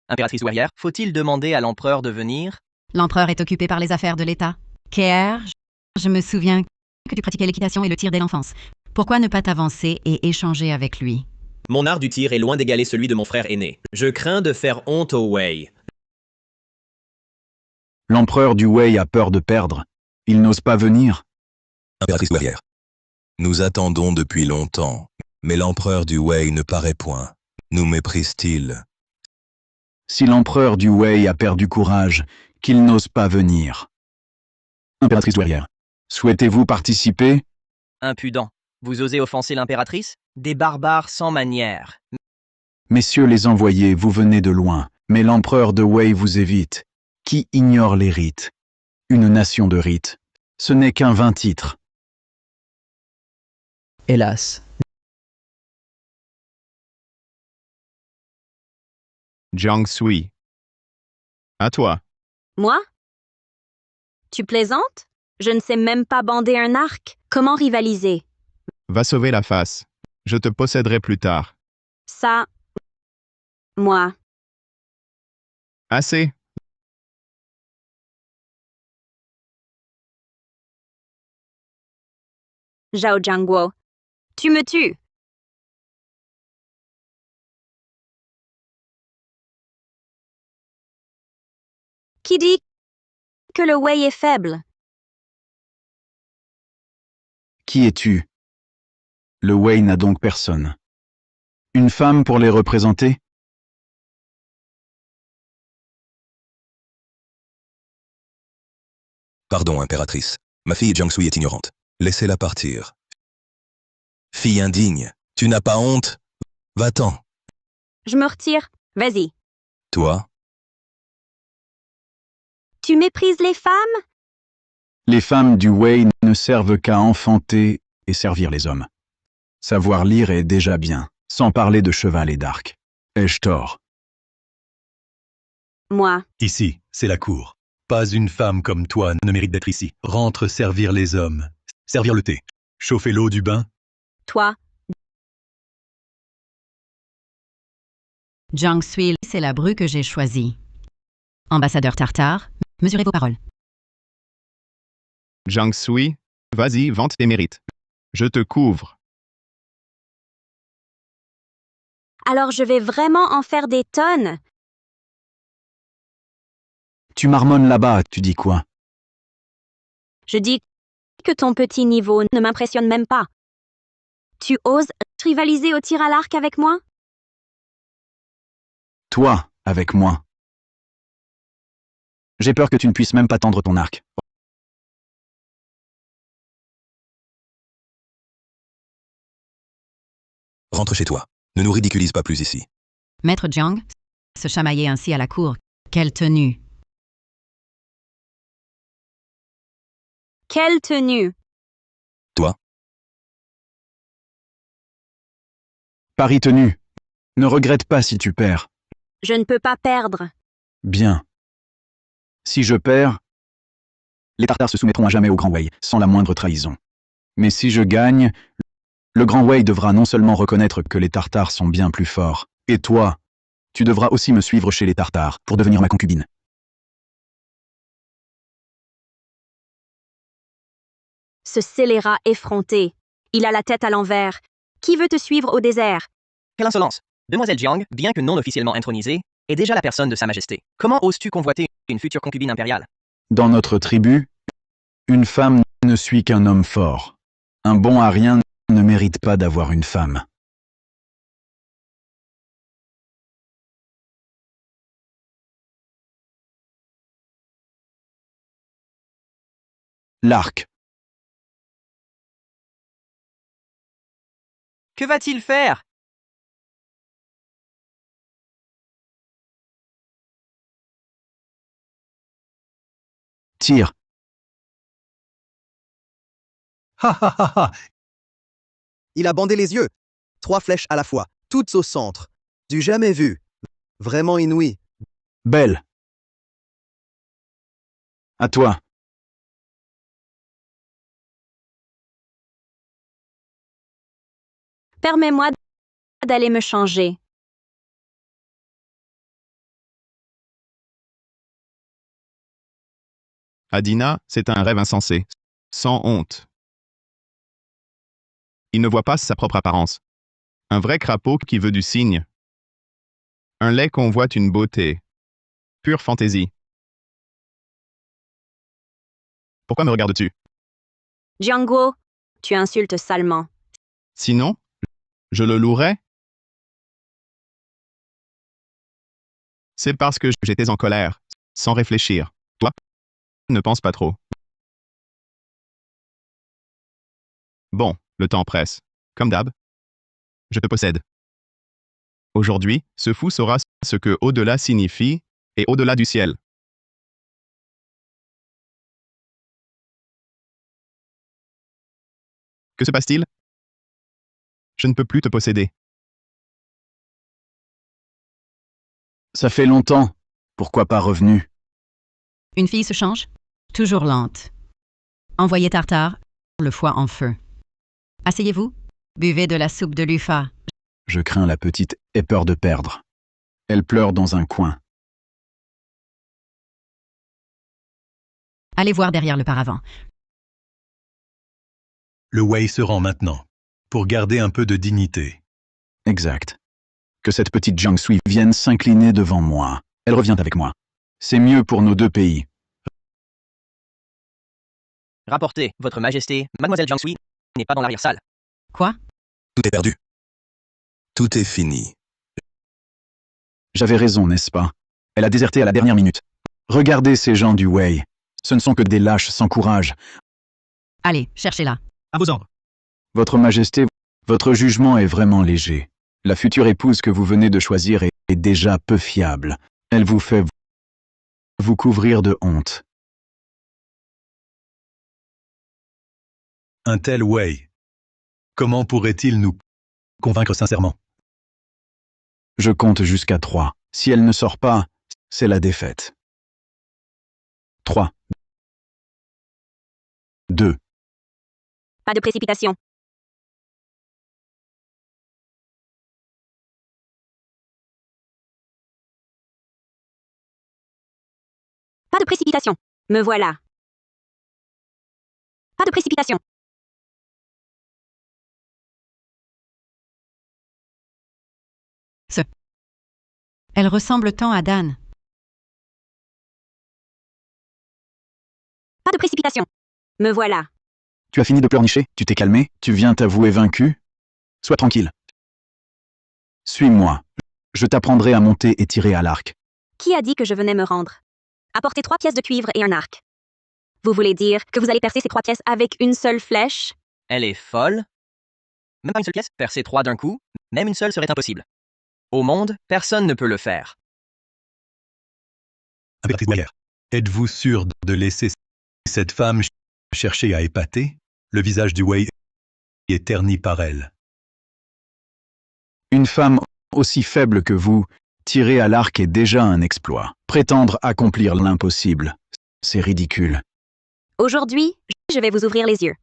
Impératrice douairière, faut-il demander à l'empereur de venir?
L'empereur est occupé par les affaires de l'État. Keer, je me souviens que tu pratiquais l'équitation et le tir dès l'enfance. Pourquoi ne pas t'avancer et échanger avec lui?
Mon art du tir est loin d'égaler celui de mon frère aîné. Je crains de faire honte au Wei.
L'empereur du Wei a peur de perdre. Il n'ose pas venir.
Impératrice douairière. Nous attendons depuis longtemps, mais l'empereur du Wei ne paraît point. Nous méprise-t-il?
Si l'empereur du Wei a perdu courage, qu'il n'ose pas venir. Impératrice douairière, souhaitez-vous participer?
Impudent. Vous osez offenser l'impératrice? Des barbares sans manière.
Messieurs les envoyés, vous venez de loin, mais l'empereur de Wei vous évite. Qui ignore les rites? Une nation de rites, ce n'est qu'un 20 titres.
Hélas,
Jiang Sui. À toi.
Moi? Tu plaisantes? Je ne sais même pas bander un arc. Comment rivaliser?
Va sauver la face. Je te posséderai plus tard.
Ça... Moi.
Assez.
Zhao Jiangguo. Tu me tues. Qui dit que le Wei est faible?
Qui es-tu? Le Wei n'a donc personne. Une femme pour les représenter?
Pardon, impératrice. Ma fille Jiangsui est ignorante. Laissez-la partir. Fille indigne, tu n'as pas honte? Va-t'en.
Je me retire. Vas-y.
Toi?
Tu méprises les femmes?
Les femmes du Wei ne servent qu'à enfanter et servir les hommes. Savoir lire est déjà bien, sans parler de cheval et d'arc. Ai-je tort?
Moi.
Ici, c'est la cour. Pas une femme comme toi ne mérite d'être ici. Rentre servir les hommes. Servir le thé. Chauffer l'eau du bain.
Toi.
Jiang Sui, c'est la bru que j'ai choisie. Ambassadeur tartare, mesurez vos paroles.
Jiang Sui, vas-y, vante tes mérites. Je te couvre.
Alors je vais vraiment en faire des tonnes.
Tu marmonnes là-bas, tu dis quoi?
Je dis que ton petit niveau ne m'impressionne même pas. Tu oses rivaliser au tir à l'arc avec moi?
Toi, avec moi. J'ai peur que tu ne puisses même pas tendre ton arc.
Rentre chez toi. Ne nous ridiculise pas plus ici.
Maître Jiang, se chamailler ainsi à la cour, quelle tenue!
Quelle tenue!
Toi?
Pari tenu. Ne regrette pas si tu perds.
Je ne peux pas perdre.
Bien. Si je perds, les Tartares se soumettront à jamais au Grand Wei, sans la moindre trahison. Mais si je gagne, le Grand Wei devra non seulement reconnaître que les Tartares sont bien plus forts, et toi, tu devras aussi me suivre chez les Tartares pour devenir ma concubine.
Ce scélérat effronté. Il a la tête à l'envers. Qui veut te suivre au désert?
Quelle insolence! Demoiselle Jiang, bien que non officiellement intronisée, est déjà la personne de Sa Majesté. Comment oses-tu convoiter une future concubine impériale?
Dans notre tribu, une femme ne suit qu'un homme fort. Un bon arien ne mérite pas d'avoir une femme. L'arc.
Que va-t-il faire?
Tire.
Ha ha ha ha!
Il a bandé les yeux. 3 flèches à la fois, toutes au centre. Du jamais vu. Vraiment inouï.
Belle. À toi.
Permets-moi d'aller me changer.
Adina, c'est un rêve insensé. Sans honte. Il ne voit pas sa propre apparence. Un vrai crapaud qui veut du cygne. Un lait convoite une beauté. Pure fantaisie. Pourquoi me regardes-tu?
Jiangguo, tu insultes salement.
Sinon, je le louerais? C'est parce que j'étais en colère, sans réfléchir. Toi, ne pense pas trop. Bon, le temps presse. Comme d'hab. Je te possède. Aujourd'hui, ce fou saura ce que au-delà signifie, et au-delà du ciel. Que se passe-t-il? Je ne peux plus te posséder.
Ça fait longtemps. Pourquoi pas revenu?
Une fille se change? Toujours lente. Envoyez Tartare, le foie en feu. Asseyez-vous, buvez de la soupe de Lufa.
Je crains la petite ait peur de perdre. Elle pleure dans un coin.
Allez voir derrière le paravent.
Le Wei se rend maintenant, pour garder un peu de dignité.
Exact. Que cette petite Jiang Sui vienne s'incliner devant moi. Elle revient avec moi. C'est mieux pour nos deux pays.
Rapportez, Votre Majesté, Mademoiselle Jiang Sui n'est pas dans l'arrière-salle.
Quoi?
Tout est perdu. Tout est fini.
J'avais raison, n'est-ce pas? Elle a déserté à la dernière minute. Regardez ces gens du Wei. Ce ne sont que des lâches sans courage.
Allez, cherchez-la.
À vos ordres.
Votre Majesté, votre jugement est vraiment léger. La future épouse que vous venez de choisir est déjà peu fiable. Elle vous fait vous couvrir de honte.
Un tel Wei. Comment pourrait-il nous convaincre sincèrement?
Je compte jusqu'à 3. Si elle ne sort pas, c'est la défaite. 3. 2.
Pas de précipitation. Pas de précipitation. Me voilà. Pas de précipitation.
Elle ressemble tant à Dan.
Pas de précipitation. Me voilà.
Tu as fini de pleurnicher? Tu t'es calmé? Tu viens t'avouer vaincu? Sois tranquille. Suis-moi. Je t'apprendrai à monter et tirer à l'arc.
Qui a dit que je venais me rendre? Apportez 3 pièces de cuivre et un arc. Vous voulez dire que vous allez percer ces 3 pièces avec une seule flèche?
Elle est folle? Même pas une seule pièce? Percer 3 d'un coup? Même une seule serait impossible. Au monde, personne ne peut le faire.
Impératrice douairière, êtes-vous sûr de laisser cette femme chercher à épater? Le visage du Wei est terni par elle.
Une femme aussi faible que vous, tirer à l'arc est déjà un exploit. Prétendre accomplir l'impossible, c'est ridicule.
Aujourd'hui, je vais vous ouvrir les yeux.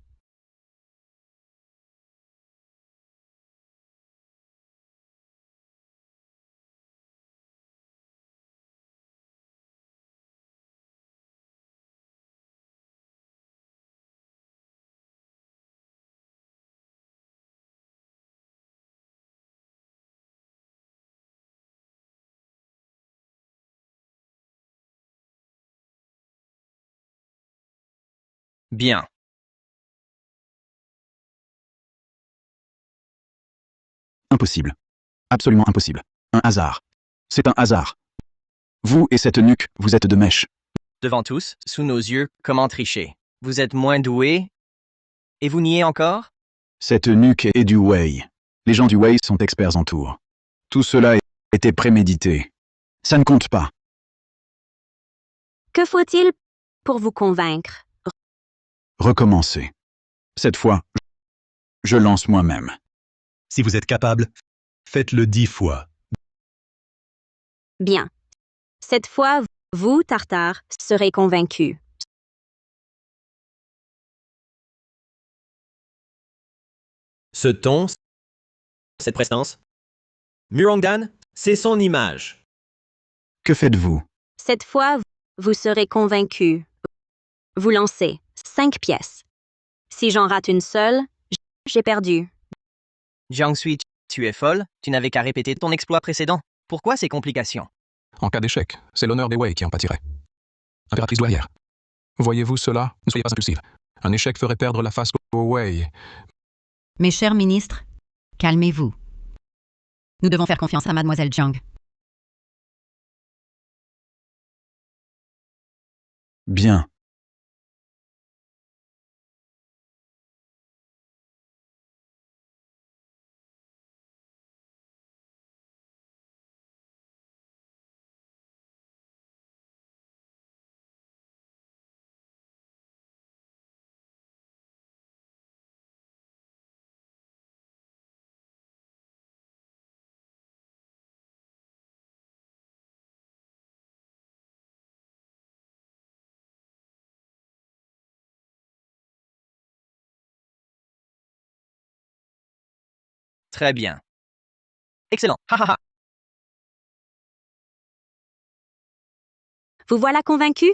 Bien.
Impossible. Absolument impossible. Un hasard. C'est un hasard. Vous et cette nuque, vous êtes de mèche.
Devant tous, sous nos yeux, comment tricher? Vous êtes moins doué? Et vous niez encore?
Cette nuque est du Wei. Les gens du Wei sont experts en tours. Tout cela était prémédité. Ça ne compte pas.
Que faut-il pour vous convaincre?
Recommencez. Cette fois, je lance moi-même.
Si vous êtes capable, faites-le 10 fois.
Bien. Cette fois, vous, Tartare, serez convaincu.
Ce ton, cette prestance. Murongdan, c'est son image.
Que faites-vous?
Cette fois, vous serez convaincu. Vous lancez 5 pièces. Si j'en rate une seule, j'ai perdu.
Jiang Sui, tu es folle? Tu n'avais qu'à répéter ton exploit précédent. Pourquoi ces complications?
En cas d'échec, c'est l'honneur des Wei qui en pâtirait. Impératrice douairière, voyez-vous cela? Ne soyez pas impulsive. Un échec ferait perdre la face aux Wei.
Mes chers ministres, calmez-vous. Nous devons faire confiance à Mademoiselle Jiang.
Bien.
Très bien. Excellent. Ha ha ha.
Vous voilà convaincu?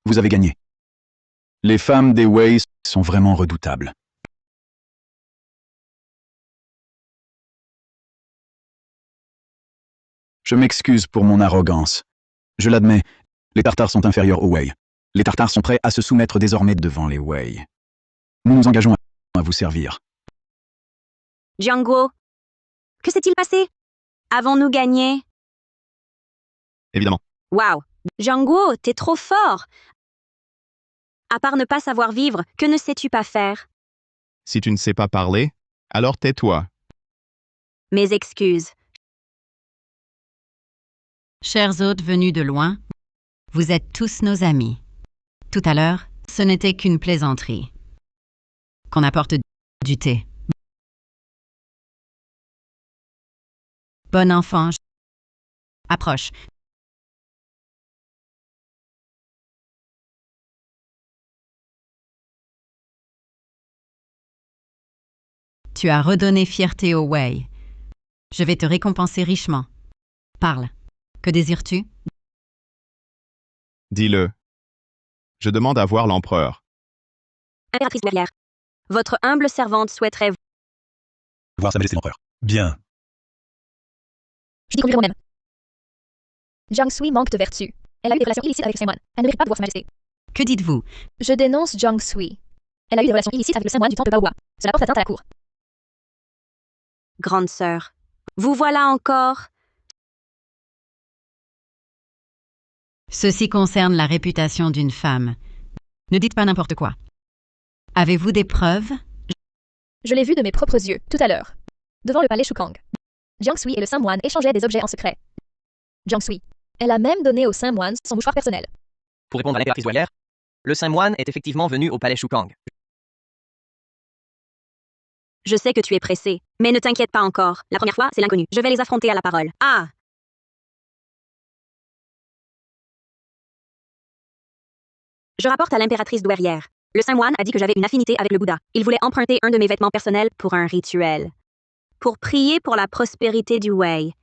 Vous avez gagné. Les femmes des Wei sont vraiment redoutables. Je m'excuse pour mon arrogance. Je l'admets, les Tartares sont inférieurs aux Wei. Les Tartares sont prêts à se soumettre désormais devant les Wei. Nous nous engageons à vous servir.
Jiangguo, que s'est-il passé? Avons-nous gagné?
Évidemment.
Waouh! Jiangguo, t'es trop fort! À part ne pas savoir vivre, que ne sais-tu pas faire?
Si tu ne sais pas parler, alors tais-toi.
Mes excuses.
Chers hôtes venus de loin, vous êtes tous nos amis. Tout à l'heure, ce n'était qu'une plaisanterie. Qu'on apporte du thé. Bon enfant, approche. Tu as redonné fierté au Wei. Je vais te récompenser richement. Parle. Que désires-tu?
Dis-le. Je demande à voir l'empereur.
Impératrice guerrière, votre humble servante souhaiterait
Voir Sa Majesté l'Empereur. Bien.
Je dis conduire moi-même. Jiang Sui manque de vertu. Elle a eu des relations illicites avec le Saint Moine. Elle ne mérite pas de voir Sa Majesté.
Que dites-vous?
Je dénonce Jiang Sui. Elle a eu des relations illicites avec le Saint Moine du temple Baohua. Cela porte atteinte à la cour.
grande sœur. Vous voilà encore?
Ceci concerne la réputation d'une femme. Ne dites pas n'importe quoi. Avez-vous des preuves?
Je l'ai vu de mes propres yeux, tout à l'heure. Devant le palais Shukang. Jiang Sui et le Saint Moine échangeaient des objets en secret. Jiang Sui. Elle a même donné au Saint Moine son mouchoir personnel.
Pour répondre à l'impératrice douairière, le Saint Moine est effectivement venu au palais Shukang.
Je sais que tu es pressé, mais ne t'inquiète pas encore. La première fois, c'est l'inconnu. Je vais les affronter à la parole. Ah! Je rapporte à l'impératrice douairière. Le Saint Moine a dit que j'avais une affinité avec le Bouddha. Il voulait emprunter un de mes vêtements personnels pour un rituel. Pour prier pour la prospérité du Wei.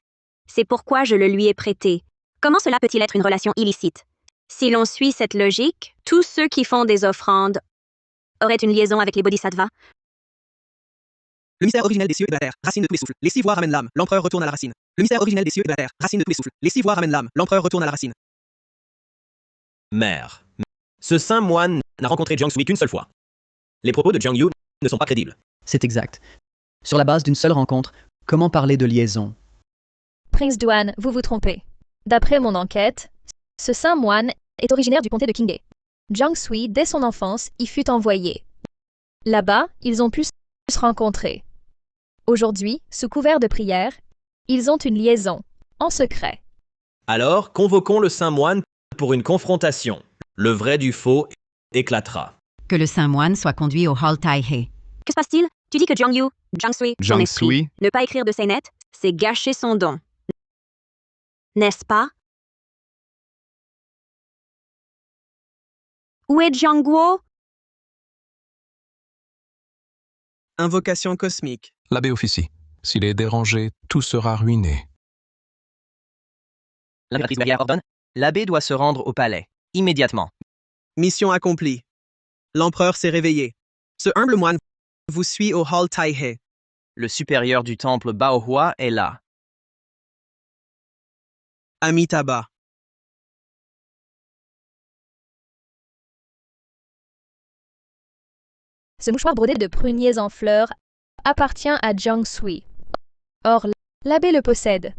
C'est pourquoi je le lui ai prêté. Comment cela peut-il être une relation illicite? Si l'on suit cette logique, tous ceux qui font des offrandes auraient une liaison avec les bodhisattvas.
Le mystère originel des cieux et de la terre, racine de tous les souffles. Les 6 voix ramènent l'âme, l'empereur retourne à la racine. Le mystère originel des cieux et de la terre, racine de tous les souffles. Les 6 voix ramènent l'âme, l'empereur retourne à la racine.
Mère. Ce Saint Moine n'a rencontré Jiang Sui qu'une seule fois. Les propos de Jiang Yu ne sont pas crédibles.
C'est exact. Sur la base d'une seule rencontre, comment parler de liaison?
Prince Duan, vous vous trompez. D'après mon enquête, ce Saint Moine est originaire du comté de Qinghe. Jiang Sui, dès son enfance, y fut envoyé. Là-bas, ils ont pu se rencontrer. Aujourd'hui, sous couvert de prière, ils ont une liaison, en secret.
Alors, convoquons le Saint Moine pour une confrontation. Le vrai du faux éclatera.
Que le Saint Moine soit conduit au Hall Tai-He.
Que se passe-t-il? Tu dis que Jiang Sui, son
Jiang
esprit.
Sui?
Ne pas écrire de ses nets, c'est gâcher son don. N'est-ce pas? Où est Jiangguo?
Invocation cosmique.
L'abbé officie. S'il est dérangé, tout sera ruiné.
L'impératrice douairière ordonne. L'abbé doit se rendre au palais, immédiatement.
Mission accomplie. L'empereur s'est réveillé. Ce humble moine vous suit au Hall Tai-He.
Le supérieur du temple Baohua est là.
Amitabha.
Ce mouchoir brodé de pruniers en fleurs appartient à Jiang Sui. Or, l'abbé le possède.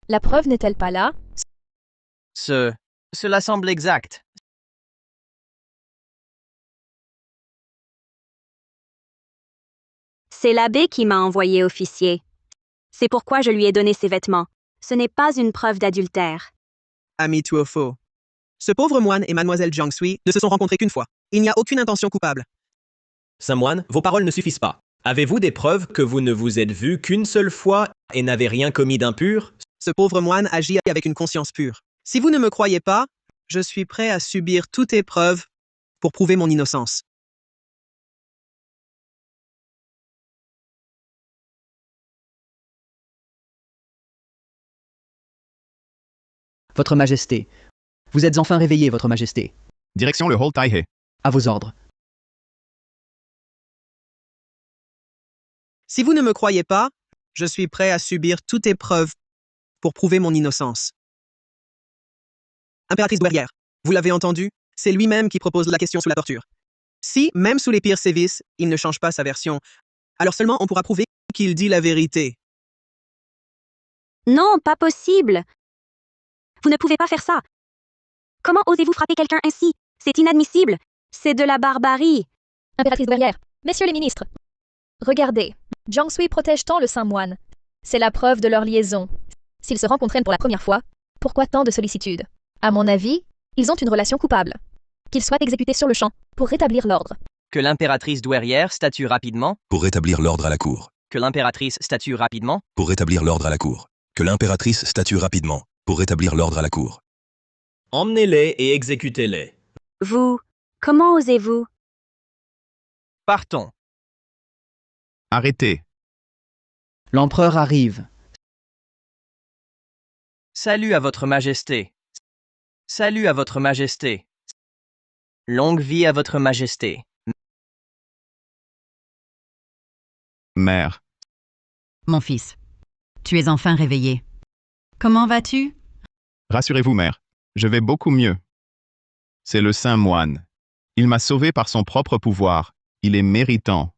La preuve n'est-elle pas là?
Cela semble exact.
C'est l'abbé qui m'a envoyé officier. C'est pourquoi je lui ai donné ses vêtements. Ce n'est pas une preuve d'adultère.
Ami Tuofo. Ce pauvre moine et mademoiselle Jiangshui ne se sont rencontrés qu'une fois. Il n'y a aucune intention coupable.
Saint moine, vos paroles ne suffisent pas. Avez-vous des preuves que vous ne vous êtes vus qu'une seule fois et n'avez rien commis d'impur?
Ce pauvre moine agit avec une conscience pure. Si vous ne me croyez pas, je suis prêt à subir toute épreuve pour prouver mon innocence.
Votre Majesté. Vous êtes enfin réveillé, Votre Majesté.
Direction le Hall Tai-He.
À vos ordres.
Si vous ne me croyez pas, je suis prêt à subir toute épreuve pour prouver mon innocence. Impératrice douairière, vous l'avez entendu, c'est lui-même qui propose la question sous la torture. Si, même sous les pires sévices, il ne change pas sa version, alors seulement on pourra prouver qu'il dit la vérité.
Non, pas possible. Vous ne pouvez pas faire ça. Comment osez-vous frapper quelqu'un ainsi? C'est inadmissible. C'est de la barbarie.
Impératrice douairière, messieurs les ministres. Regardez, Jiangshui protège tant le saint moine. C'est la preuve de leur liaison. S'ils se rencontraient pour la première fois, pourquoi tant de sollicitude? À mon avis, ils ont une relation coupable. Qu'ils soient exécutés sur le champ, pour rétablir l'ordre.
Que l'impératrice douairière statue rapidement.
Pour rétablir l'ordre à la cour.
Que l'impératrice statue rapidement.
Pour rétablir l'ordre à la cour. Que l'impératrice statue rapidement. Pour rétablir l'ordre à la cour.
Emmenez-les et exécutez-les.
Vous, comment osez-vous?
Partons.
Arrêtez.
L'empereur arrive.
Salut à votre majesté. Salut à votre majesté. Longue vie à votre majesté.
Mère.
Mon fils, tu es enfin réveillé. Comment vas-tu?
Rassurez-vous, mère. Je vais beaucoup mieux. C'est le saint moine. Il m'a sauvé par son propre pouvoir. Il est méritant.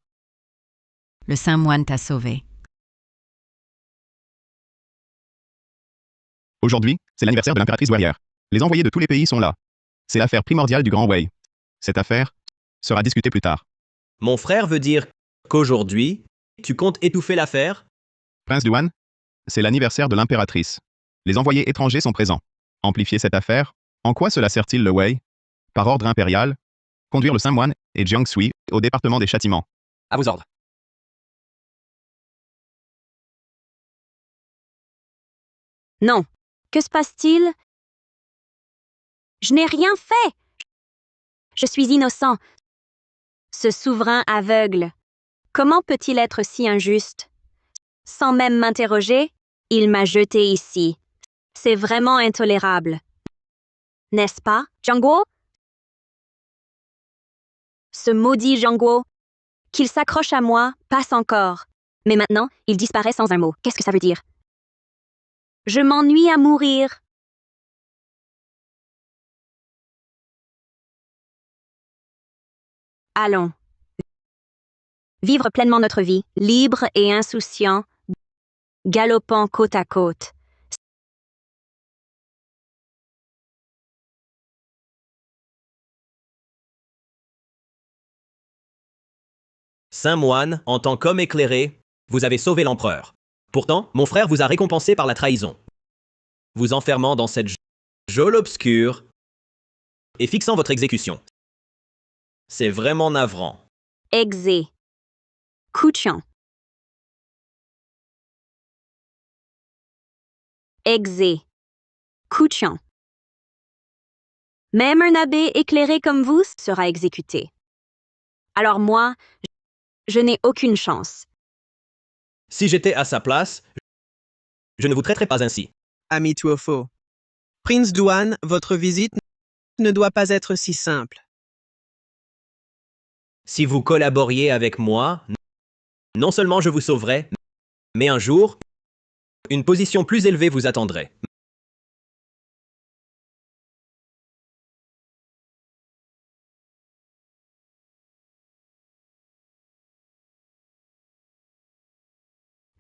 Le saint moine t'a sauvé.
Aujourd'hui, c'est l'anniversaire de l'impératrice douairière. Les envoyés de tous les pays sont là. C'est l'affaire primordiale du Grand Wei. Cette affaire sera discutée plus tard.
Mon frère veut dire qu'aujourd'hui, tu comptes étouffer l'affaire?
Prince Duan, c'est l'anniversaire de l'impératrice. Les envoyés étrangers sont présents. Amplifier cette affaire, en quoi cela sert-il le Wei? Par ordre impérial, conduire le saint moine et Jiangshui au département des châtiments.
À vos ordres.
Non. Que se passe-t-il? Je n'ai rien fait. Je suis innocent. Ce souverain aveugle, comment peut-il être si injuste? Sans même m'interroger, il m'a jeté ici. C'est vraiment intolérable. N'est-ce pas, Zhangguo? Ce maudit Zhangguo, qu'il s'accroche à moi, passe encore. Mais maintenant, il disparaît sans un mot. Qu'est-ce que ça veut dire? Je m'ennuie à mourir. Allons. Vivre pleinement notre vie, libre et insouciant, galopant côte à côte.
Saint moine, en tant qu'homme éclairé, vous avez sauvé l'empereur. Pourtant, mon frère vous a récompensé par la trahison. Vous enfermant dans cette geôle obscure et fixant votre exécution. C'est vraiment navrant.
Exé. Couchant. Exé. Couchant. Même un abbé éclairé comme vous sera exécuté. Alors moi, je n'ai aucune chance.
Si j'étais à sa place, je ne vous traiterais pas ainsi.
Ami Tuofo. Prince Duan, votre visite ne doit pas être si simple.
Si vous collaboriez avec moi, non seulement je vous sauverais, mais un jour, une position plus élevée vous attendrait.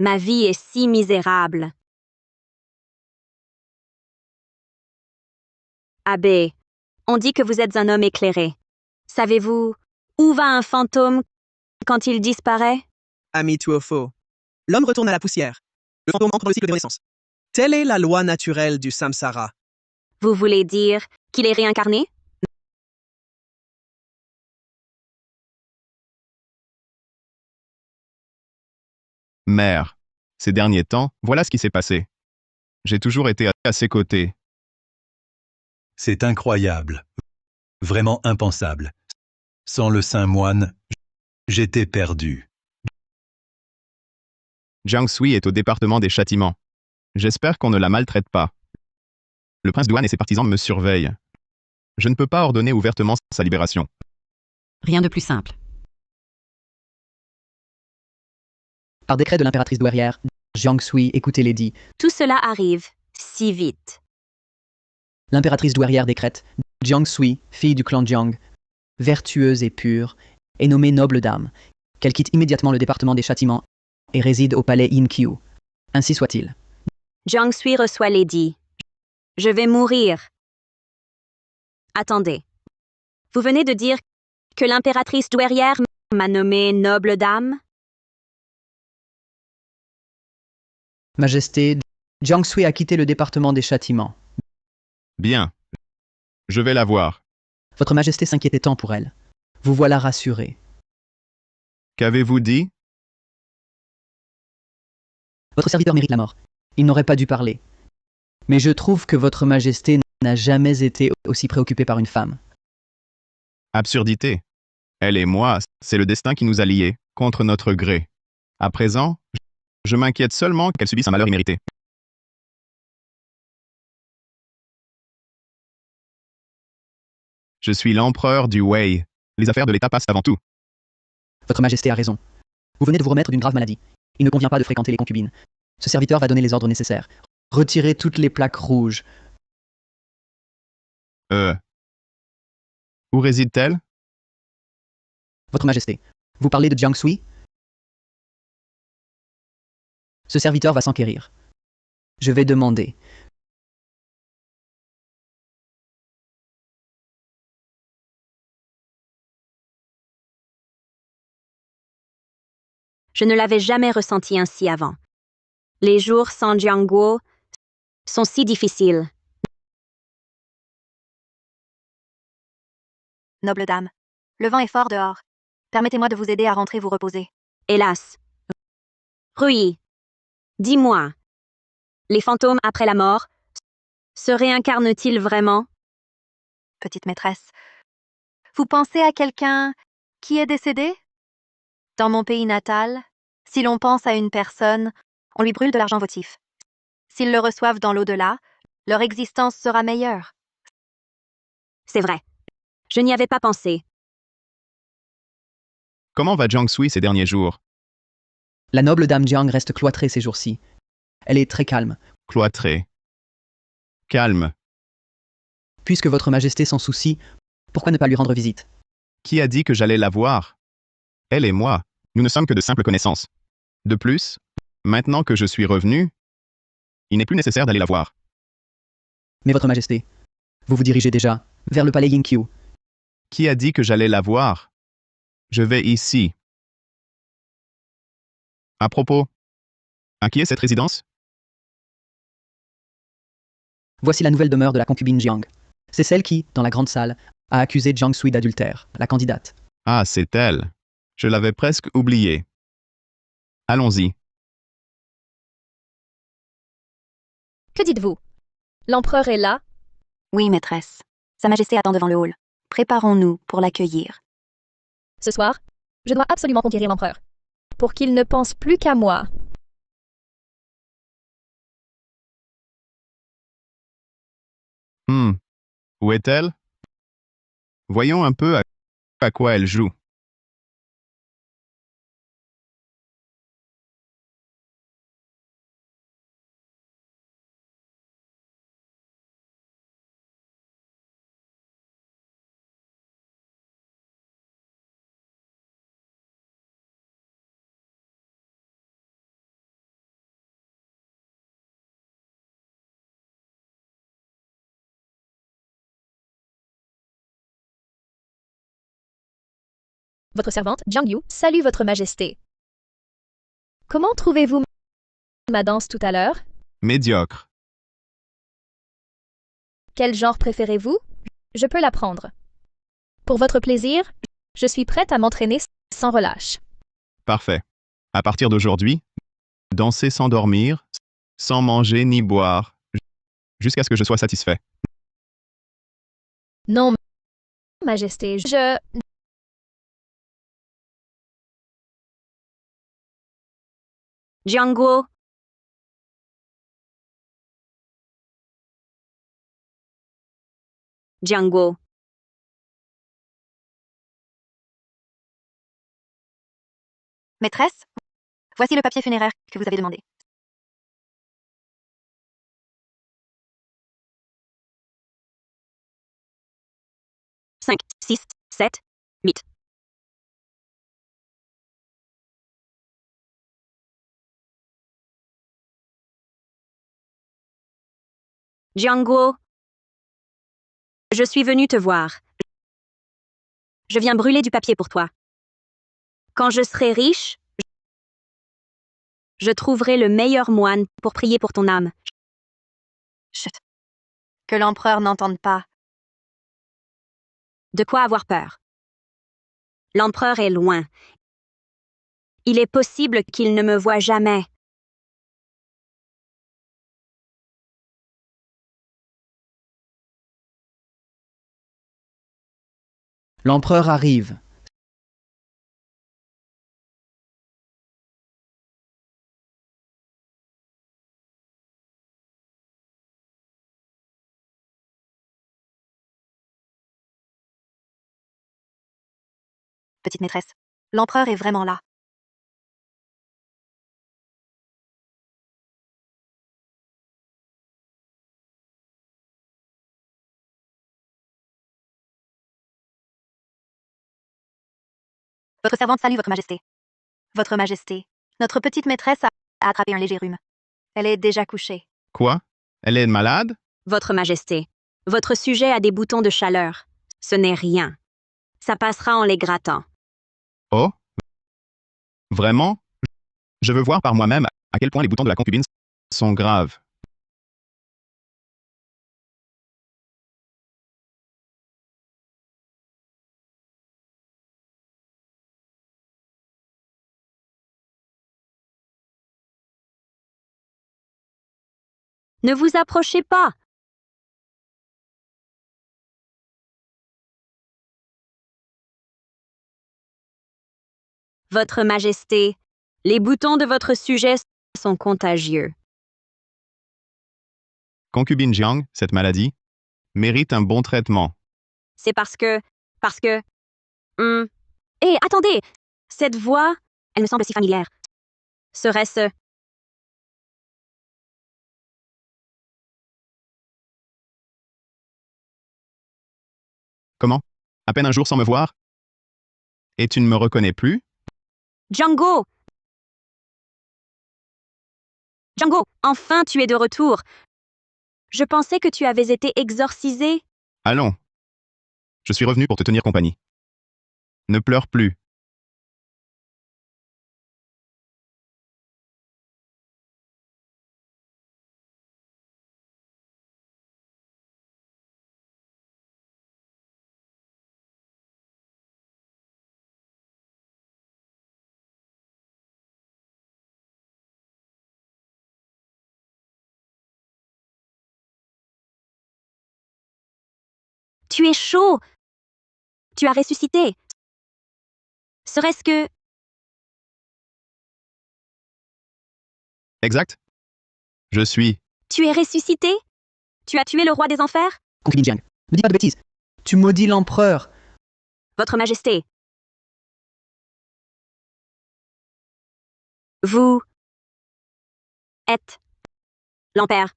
Ma vie est si misérable. Abbé, on dit que vous êtes un homme éclairé. Savez-vous où va un fantôme quand il disparaît?
ami Tuofo. L'homme retourne à la poussière. Le fantôme entre dans le cycle des renaissances. Telle est la loi naturelle du samsara.
Vous voulez dire qu'il est réincarné?
Mère, ces derniers temps, voilà ce qui s'est passé. J'ai toujours été à ses côtés.
C'est incroyable. Vraiment impensable. Sans le saint moine, j'étais perdu.
Jiangshui est au département des châtiments. J'espère qu'on ne la maltraite pas. Le prince Duan et ses partisans me surveillent. Je ne peux pas ordonner ouvertement sa libération.
Rien de plus simple.
Par décret de l'impératrice douairière, Jiangshui, écoutez Lady.
Tout cela arrive si vite.
L'impératrice douairière décrète Jiangshui, fille du clan Jiang, vertueuse et pure, est nommée noble dame, qu'elle quitte immédiatement le département des châtiments et réside au palais Yinkyu. Ainsi soit-il.
Jiangshui reçoit Lady. Je vais mourir. Attendez. Vous venez de dire que l'impératrice douairière m'a nommée noble dame?
Majesté, Jiangshui a quitté le département des châtiments.
Bien. Je vais la voir.
Votre Majesté s'inquiétait tant pour elle. Vous voilà rassuré.
Qu'avez-vous dit?
Votre serviteur mérite la mort. Il n'aurait pas dû parler. Mais je trouve que votre Majesté n'a jamais été aussi préoccupée par une femme.
Absurdité. Elle et moi, c'est le destin qui nous a liés, contre notre gré. À présent, je m'inquiète seulement qu'elle subisse un malheur immérité. Je suis l'empereur du Wei. Les affaires de l'État passent avant tout.
Votre Majesté a raison. Vous venez de vous remettre d'une grave maladie. Il ne convient pas de fréquenter les concubines. Ce serviteur va donner les ordres nécessaires. Retirez toutes les plaques rouges.
Où réside-t-elle?
Votre Majesté, vous parlez de Jiangshui? Ce serviteur va s'enquérir. Je vais demander.
Je ne l'avais jamais ressenti ainsi avant. Les jours sans Jiangguo sont si difficiles.
Noble dame, le vent est fort dehors. Permettez-moi de vous aider à rentrer vous reposer.
Hélas. Rui, dis-moi, les fantômes après la mort se réincarnent-ils vraiment?
Petite maîtresse, vous pensez à quelqu'un qui est décédé? Dans mon pays natal, si l'on pense à une personne, on lui brûle de l'argent votif. S'ils le reçoivent dans l'au-delà, leur existence sera meilleure.
C'est vrai. Je n'y avais pas pensé.
Comment va Jiangshui ces derniers jours?
La noble dame Jiang reste cloîtrée ces jours-ci. Elle est très calme.
Cloîtrée. Calme.
Puisque votre Majesté s'en soucie, pourquoi ne pas lui rendre visite?
Qui a dit que j'allais la voir? Elle et moi, nous ne sommes que de simples connaissances. De plus, maintenant que je suis revenu, il n'est plus nécessaire d'aller la voir.
Mais votre Majesté, vous vous dirigez déjà vers le palais Yinkyu.
Qui a dit que j'allais la voir? Je vais ici. À propos, à qui est cette résidence?
Voici la nouvelle demeure de la concubine Jiang. C'est celle qui, dans la grande salle, a accusé Jiangshui d'adultère, la candidate.
Ah, c'est elle. Je l'avais presque oublié. Allons-y.
Que dites-vous? L'empereur est là?
Oui, maîtresse. Sa Majesté attend devant le hall. Préparons-nous pour l'accueillir.
Ce soir, je dois absolument conquérir l'empereur. Pour qu'il ne pense plus qu'à moi.
Où est-elle? Voyons un peu à quoi elle joue.
Votre servante, Jiang Yu, salue votre majesté. Comment trouvez-vous ma danse tout à l'heure?
Médiocre.
Quel genre préférez-vous? Je peux l'apprendre. Pour votre plaisir, je suis prête à m'entraîner sans relâche.
Parfait. À partir d'aujourd'hui, danser sans dormir, sans manger ni boire, jusqu'à ce que je sois satisfait.
Non, Majesté,
Jiangguo, Jiangguo,
Maîtresse, voici le papier funéraire que vous avez demandé.
cinq, 6, 7, 8. Jiangguo, je suis venu te voir. Je viens brûler du papier pour toi. Quand je serai riche, je trouverai le meilleur moine pour prier pour ton âme.
Chut. Que l'empereur n'entende pas.
De quoi avoir peur? L'empereur est loin. Il est possible qu'il ne me voie jamais.
L'empereur arrive.
Petite maîtresse, l'empereur est vraiment là. Votre servante salue votre majesté. Votre majesté, notre petite maîtresse a attrapé un léger rhume. Elle est déjà couchée.
Quoi? Elle est malade?
Votre Majesté, votre sujet a des boutons de chaleur. Ce n'est rien. Ça passera en les grattant.
Oh? Vraiment? Je veux voir par moi-même à quel point les boutons de la concubine sont graves.
Ne vous approchez pas. Votre Majesté, les boutons de votre sujet sont contagieux.
Concubine Jiang, cette maladie, mérite un bon traitement.
C'est parce que... Hé, attendez! Cette voix, elle me semble si familière. Serait-ce...
Comment? À peine un jour sans me voir? Et tu ne me reconnais plus?
Django! Django, enfin tu es de retour. Je pensais que tu avais été exorcisé.
Allons. Je suis revenu pour te tenir compagnie. Ne pleure plus.
Tu es chaud. Tu as ressuscité. Serait-ce que...
Exact? Je suis...
Tu es ressuscité? Tu as tué le roi des enfers?
Concubine Jiang, ne dis pas de bêtises. Tu maudis l'empereur.
Votre Majesté. Vous... êtes... l'empereur.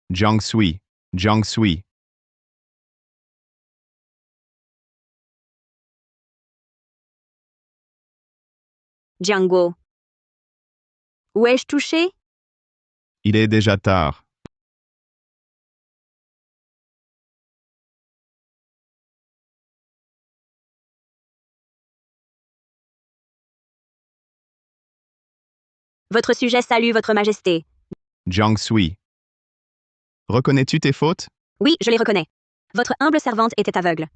Jiang Sui. Jiang Sui.
Django. Où ai-je touché?
Il est déjà tard.
Votre sujet salue Votre Majesté.
Jiang Sui. Reconnais-tu tes fautes?
Oui, je les reconnais. Votre humble servante était aveugle.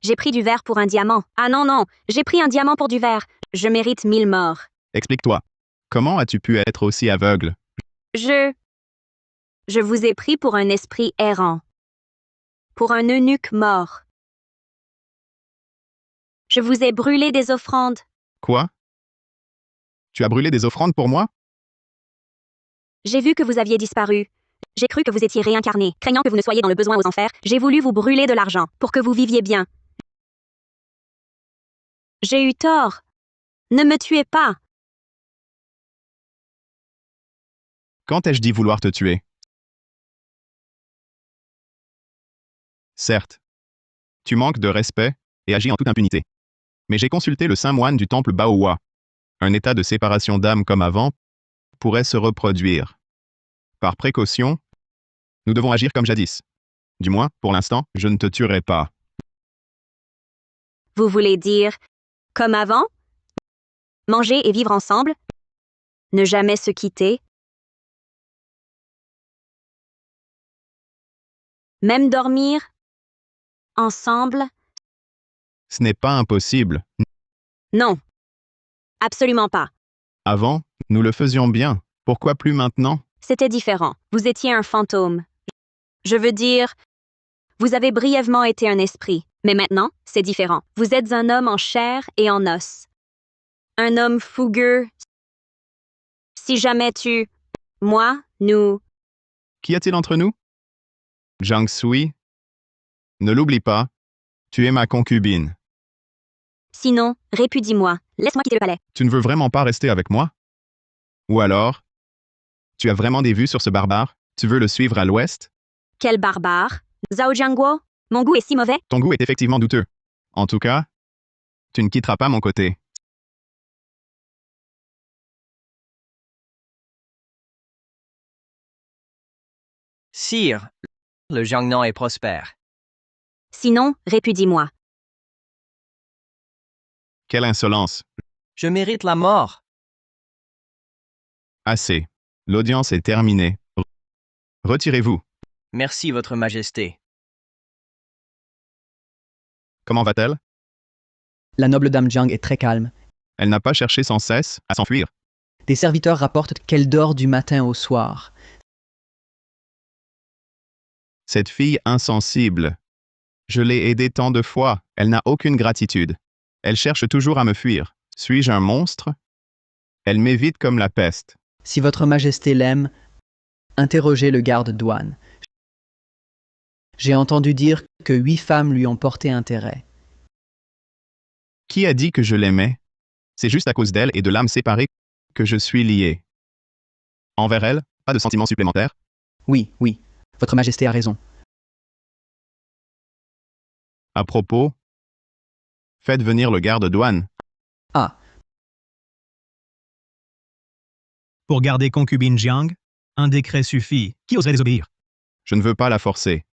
J'ai pris du verre pour un diamant. Ah non, non, j'ai pris un diamant pour du verre. Je mérite 1000 morts.
Explique-toi. Comment as-tu pu être aussi aveugle?
Je vous ai pris pour un esprit errant. Pour un eunuque mort. Je vous ai brûlé des offrandes.
Quoi? Tu as brûlé des offrandes pour moi?
J'ai vu que vous aviez disparu. J'ai cru que vous étiez réincarné. Craignant que vous ne soyez dans le besoin aux enfers, j'ai voulu vous brûler de l'argent pour que vous viviez bien. J'ai eu tort. Ne me tuez pas.
Quand t'ai-je dit vouloir te tuer? Certes. Tu manques de respect et agis en toute impunité. Mais j'ai consulté le saint moine du temple Baohua. Un état de séparation d'âme comme avant pourrait se reproduire. Par précaution, nous devons agir comme jadis. Du moins, pour l'instant, je ne te tuerai pas.
Vous voulez dire, comme avant? Manger et vivre ensemble? Ne jamais se quitter? Même dormir? Ensemble?
Ce n'est pas impossible.
Non. Absolument pas.
Avant, nous le faisions bien. Pourquoi plus maintenant?
C'était différent. Vous étiez un fantôme. Je veux dire, vous avez brièvement été un esprit, mais maintenant, c'est différent. Vous êtes un homme en chair et en os. Un homme fougueux. Si jamais moi, nous...
Qu'y a-t-il entre nous? Jiang Sui? Ne l'oublie pas, tu es ma concubine.
Sinon, répudie-moi. Laisse-moi quitter le palais.
Tu ne veux vraiment pas rester avec moi? Ou alors, tu as vraiment des vues sur ce barbare? Tu veux le suivre à l'ouest?
Quel barbare. Zhao Jiangguo, mon goût est si mauvais.
Ton goût est effectivement douteux. En tout cas, tu ne quitteras pas mon côté.
Sire, le Jiangnan est prospère.
Sinon, répudie-moi.
Quelle insolence.
Je mérite la mort.
Assez. L'audience est terminée. Retirez-vous.
Merci, Votre Majesté.
Comment va-t-elle?
La noble dame Jiang est très calme.
Elle n'a pas cherché sans cesse à s'enfuir.
Des serviteurs rapportent qu'elle dort du matin au soir.
Cette fille insensible. Je l'ai aidée tant de fois. Elle n'a aucune gratitude. Elle cherche toujours à me fuir. Suis-je un monstre? Elle m'évite comme la peste.
Si votre majesté l'aime, interrogez le garde-douane. J'ai entendu dire que 8 femmes lui ont porté intérêt.
Qui a dit que je l'aimais? C'est juste à cause d'elle et de l'âme séparée que je suis lié. Envers elle, pas de sentiments supplémentaires?
Oui, oui, votre majesté a raison.
À propos, faites venir le garde-douane.
Ah.
Pour garder concubine Jiang, un décret suffit. Qui oserait désobéir?
Je ne veux pas la forcer.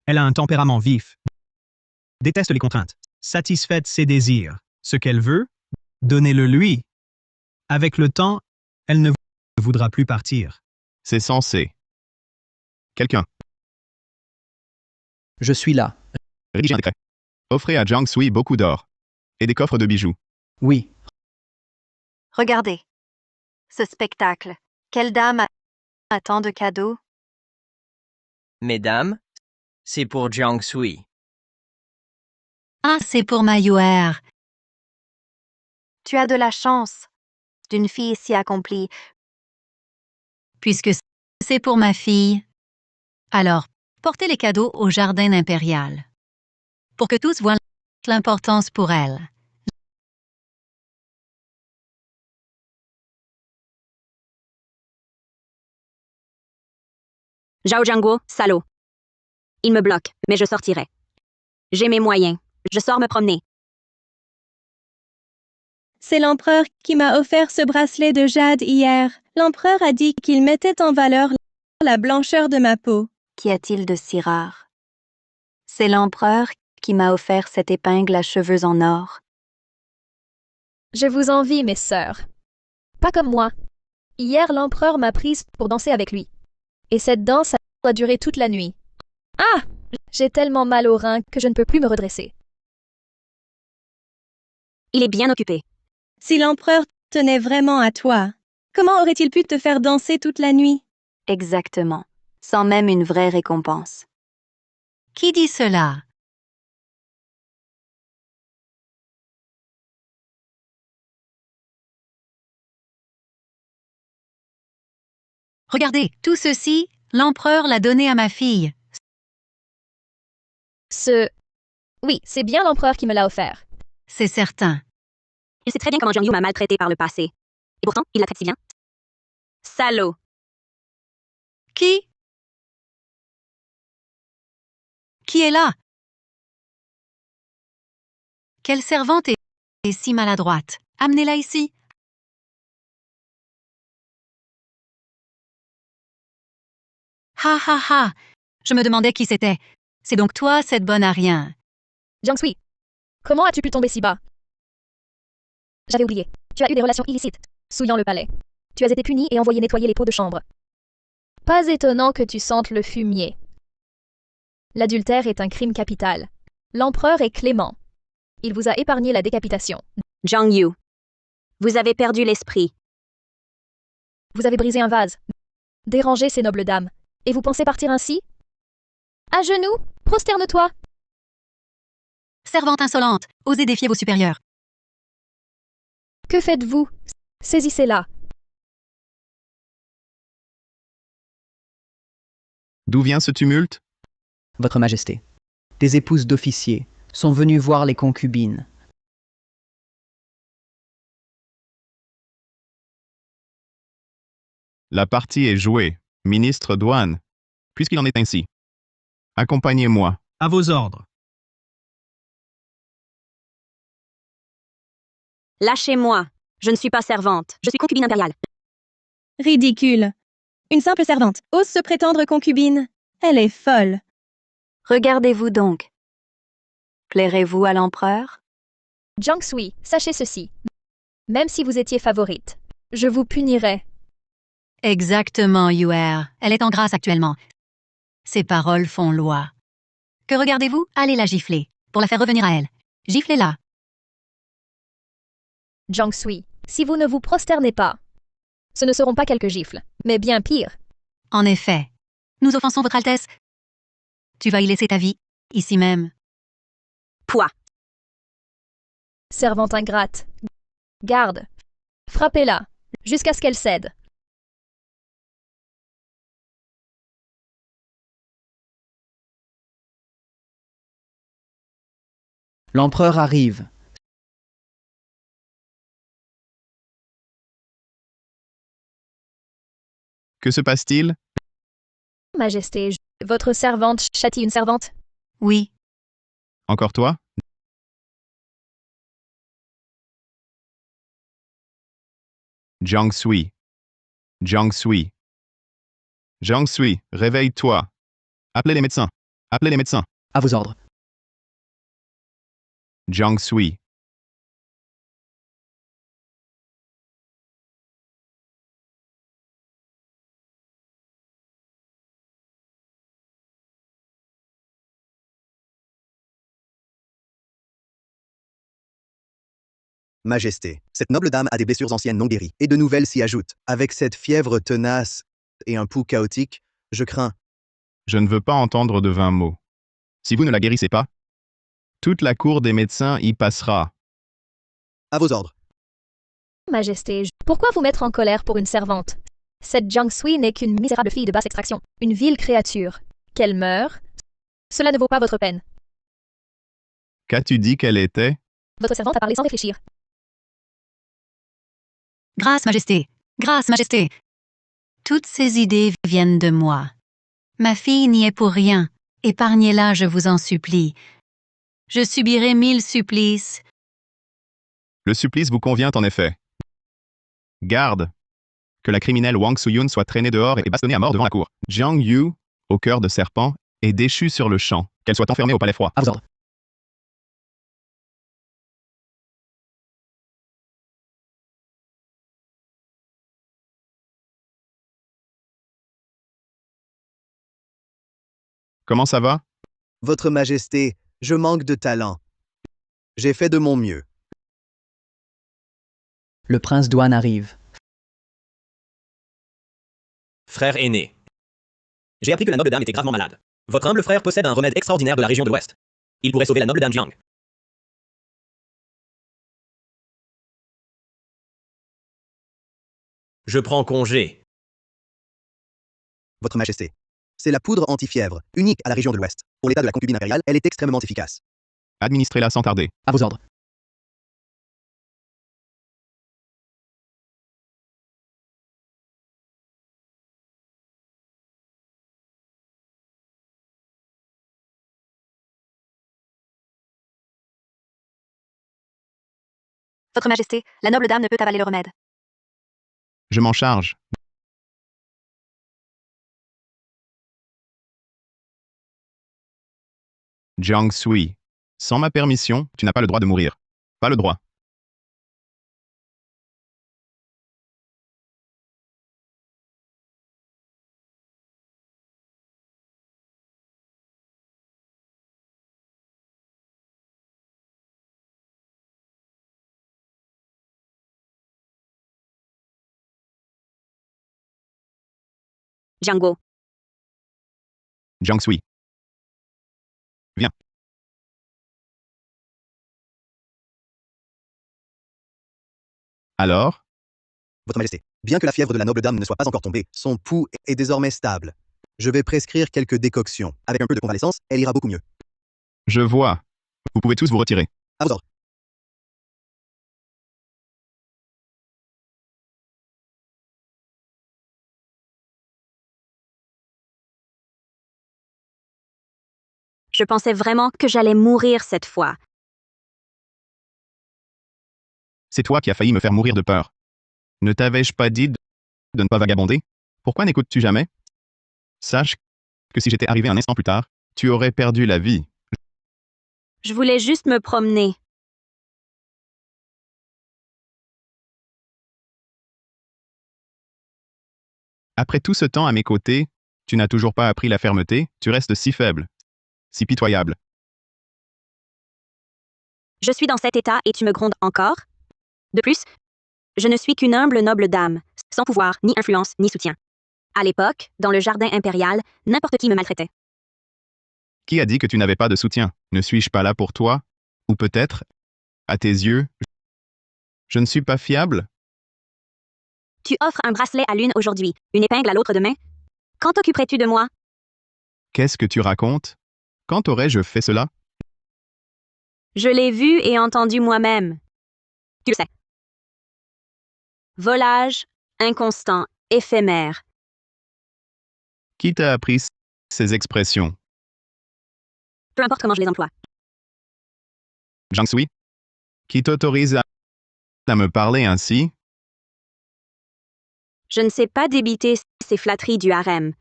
Elle a un tempérament vif. Déteste les contraintes. Satisfaites ses désirs. Ce qu'elle veut, donnez-le lui. Avec le temps, elle ne voudra plus partir.
C'est censé. Quelqu'un.
Je suis là.
Rédigez un décret. Offrez à Jiang Sui beaucoup d'or. Et des coffres de bijoux.
Oui.
Regardez. Ce spectacle. Quelle dame a tant de cadeaux?
Mesdames, c'est pour Jiang Sui.
Ah, c'est pour ma Yuer. Tu as de la chance d'une fille si accomplie. Puisque c'est pour ma fille, alors portez les cadeaux au jardin impérial. Pour que tous voient l'importance pour elle.
Zhao Jiangguo, salaud. Il me bloque, mais je sortirai. J'ai mes moyens. Je sors me promener.
C'est l'empereur qui m'a offert ce bracelet de jade hier. L'empereur a dit qu'il mettait en valeur la blancheur de ma peau.
Qu'y a-t-il de si rare? C'est l'empereur qui m'a offert cette épingle à cheveux en or.
Je vous envie, mes sœurs. Pas comme moi. Hier, l'empereur m'a prise pour danser avec lui. Et cette danse a duré toute la nuit. Ah! J'ai tellement mal aux reins que je ne peux plus me redresser.
Il est bien occupé.
Si l'empereur tenait vraiment à toi, comment aurait-il pu te faire danser toute la nuit?
Exactement. Sans même une vraie récompense.
Qui dit cela? Regardez, tout ceci, l'empereur l'a donné à ma fille.
Oui, c'est bien l'empereur qui me l'a offert.
C'est certain.
Il sait très bien comment Jiang Yu m'a maltraité par le passé. Et pourtant, il la traite si bien. Salaud!
Qui? Qui est là? Quelle servante est si maladroite? Amenez-la ici. Ha ha ha! Je me demandais qui c'était. C'est donc toi, cette bonne à rien.
Jiang Sui, comment as-tu pu tomber si bas? J'avais oublié. Tu as eu des relations illicites, souillant le palais. Tu as été puni et envoyé nettoyer les pots de chambre. Pas étonnant que tu sentes le fumier. L'adultère est un crime capital. L'empereur est clément. Il vous a épargné la décapitation.
Jiang Yu, vous avez perdu l'esprit.
Vous avez brisé un vase, dérangé ces nobles dames, et vous pensez partir ainsi? À genoux, prosterne-toi.
Servante insolente, osez défier vos supérieurs.
Que faites-vous? Saisissez-la.
D'où vient ce tumulte?
Votre Majesté, des épouses d'officiers sont venues voir les concubines.
La partie est jouée, ministre Douane. Puisqu'il en est ainsi, accompagnez-moi.
À vos ordres.
Lâchez-moi. Je ne suis pas servante. Je suis concubine impériale.
Ridicule. Une simple servante ose se prétendre concubine. Elle est folle.
Regardez-vous donc. Plairez-vous à l'empereur?
Jiang Sui, sachez ceci. Même si vous étiez favorite, je vous punirais.
Exactement, Yuer. Elle est en grâce actuellement. Ses paroles font loi. Que regardez-vous? Allez la gifler, pour la faire revenir à elle. Giflez-la.
Jiang Sui, si vous ne vous prosternez pas, ce ne seront pas quelques gifles, mais bien pire.
En effet. Nous offensons votre Altesse. Tu vas y laisser ta vie, ici même.
Pouah.
Servante ingrate. Garde. Frappez-la, jusqu'à ce qu'elle cède.
L'empereur arrive.
Que se passe-t-il?
Majesté, votre servante châtie une servante?
Oui.
Encore toi? Jiang Sui. Jiang Sui. Jiang Sui, réveille-toi. Appelez les médecins. Appelez les médecins.
À vos ordres.
Jiang Sui.
Majesté, cette noble dame a des blessures anciennes non guéries, et de nouvelles s'y ajoutent. Avec cette fièvre tenace et un pouls chaotique, je crains.
Je ne veux pas entendre de 20 mots. Si vous ne la guérissez pas, toute la cour des médecins y passera.
À vos ordres.
Majesté, pourquoi vous mettre en colère pour une servante? Cette Jiang Sui n'est qu'une misérable fille de basse extraction, une vile créature. Qu'elle meure, cela ne vaut pas votre peine.
Qu'as-tu dit qu'elle était?
Votre servante a parlé sans réfléchir.
Grâce, Majesté. Grâce, Majesté. Toutes ces idées viennent de moi. Ma fille n'y est pour rien. Épargnez-la, je vous en supplie. Je subirai 1000 supplices.
Le supplice vous convient en effet. Garde! Que la criminelle Wang Suyun soit traînée dehors et bastonnée à mort devant la cour. Jiang Yu, au cœur de serpent, est déchue sur le champ. Qu'elle soit enfermée au palais froid.
À vos ordres.
Comment ça va?
Votre Majesté, je manque de talent. J'ai fait de mon mieux.
Le prince Douane arrive.
Frère aîné. J'ai appris que la noble dame était gravement malade. Votre humble frère possède un remède extraordinaire de la région de l'Ouest. Il pourrait sauver la noble dame Jiang. Je prends congé.
Votre Majesté. C'est la poudre anti-fièvre, unique à la région de l'Ouest. Pour l'état de la concubine impériale, elle est extrêmement efficace.
Administrez-la sans tarder.
À vos ordres.
Votre Majesté, la noble dame ne peut avaler le remède.
Je m'en charge. Jiang Sui. Sans ma permission, tu n'as pas le droit de mourir. Pas le droit.
Django.
Jiang Sui. Viens. Alors?
Votre Majesté, bien que la fièvre de la noble dame ne soit pas encore tombée, son pouls est désormais stable. Je vais prescrire quelques décoctions. Avec un peu de convalescence, elle ira beaucoup mieux.
Je vois. Vous pouvez tous vous retirer.
À vos ordres.
Je pensais vraiment que j'allais mourir cette fois.
C'est toi qui as failli me faire mourir de peur. Ne t'avais-je pas dit de ne pas vagabonder? Pourquoi n'écoutes-tu jamais? Sache que si j'étais arrivé un instant plus tard, tu aurais perdu la vie.
Je voulais juste me promener.
Après tout ce temps à mes côtés, tu n'as toujours pas appris la fermeté, tu restes si faible, si pitoyable.
Je suis dans cet état et tu me grondes encore? De plus, je ne suis qu'une humble noble dame, sans pouvoir, ni influence, ni soutien. À l'époque, dans le jardin impérial, n'importe qui me maltraitait.
Qui a dit que tu n'avais pas de soutien? Ne suis-je pas là pour toi? Ou peut-être, à tes yeux, je ne suis pas fiable?
Tu offres un bracelet à l'une aujourd'hui, une épingle à l'autre demain? Quand t'occuperais-tu de moi?
Qu'est-ce que tu racontes? Quand aurais-je fait cela?
Je l'ai vu et entendu moi-même. Tu le sais. Volage, inconstant, éphémère.
Qui t'a appris ces expressions?
Peu importe comment je les emploie.
Jiang Sui? Qui t'autorise à me parler ainsi?
Je ne sais pas débiter ces flatteries du harem.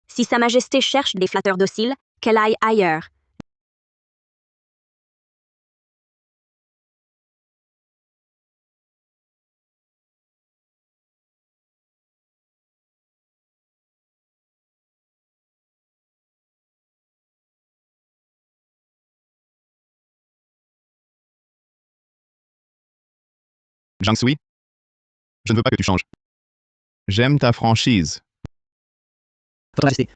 Si Sa Majesté cherche des flatteurs dociles, qu'elle aille ailleurs.
Jiang Sui? Je ne veux pas que tu changes. J'aime ta franchise.
Votre Majesté.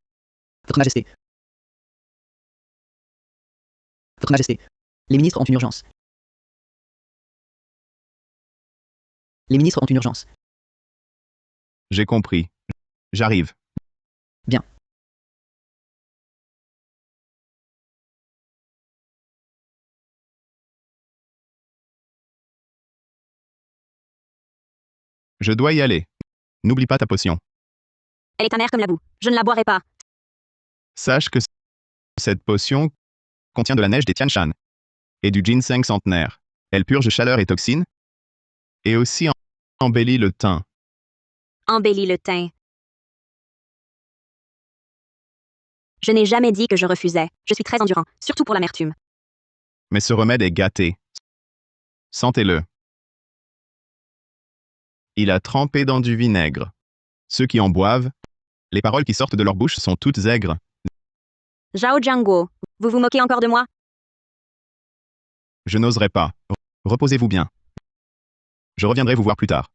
Votre Majesté. Votre Majesté. Les ministres ont une urgence. Les ministres ont une urgence.
J'ai compris. J'arrive.
Bien.
Je dois y aller. N'oublie pas ta potion.
Elle est amère comme la boue. Je ne la boirai pas.
Sache que cette potion contient de la neige des Tian Shan et du ginseng centenaire. Elle purge chaleur et toxines et aussi embellit le teint.
Embellit le teint. Je n'ai jamais dit que je refusais. Je suis très endurant, surtout pour l'amertume.
Mais ce remède est gâté. Sentez-le. Il a trempé dans du vinaigre. Ceux qui en boivent, les paroles qui sortent de leur bouche sont toutes aigres.
Zhao Jianguo, vous vous moquez encore de moi?
Je n'oserais pas. Reposez-vous bien. Je reviendrai vous voir plus tard.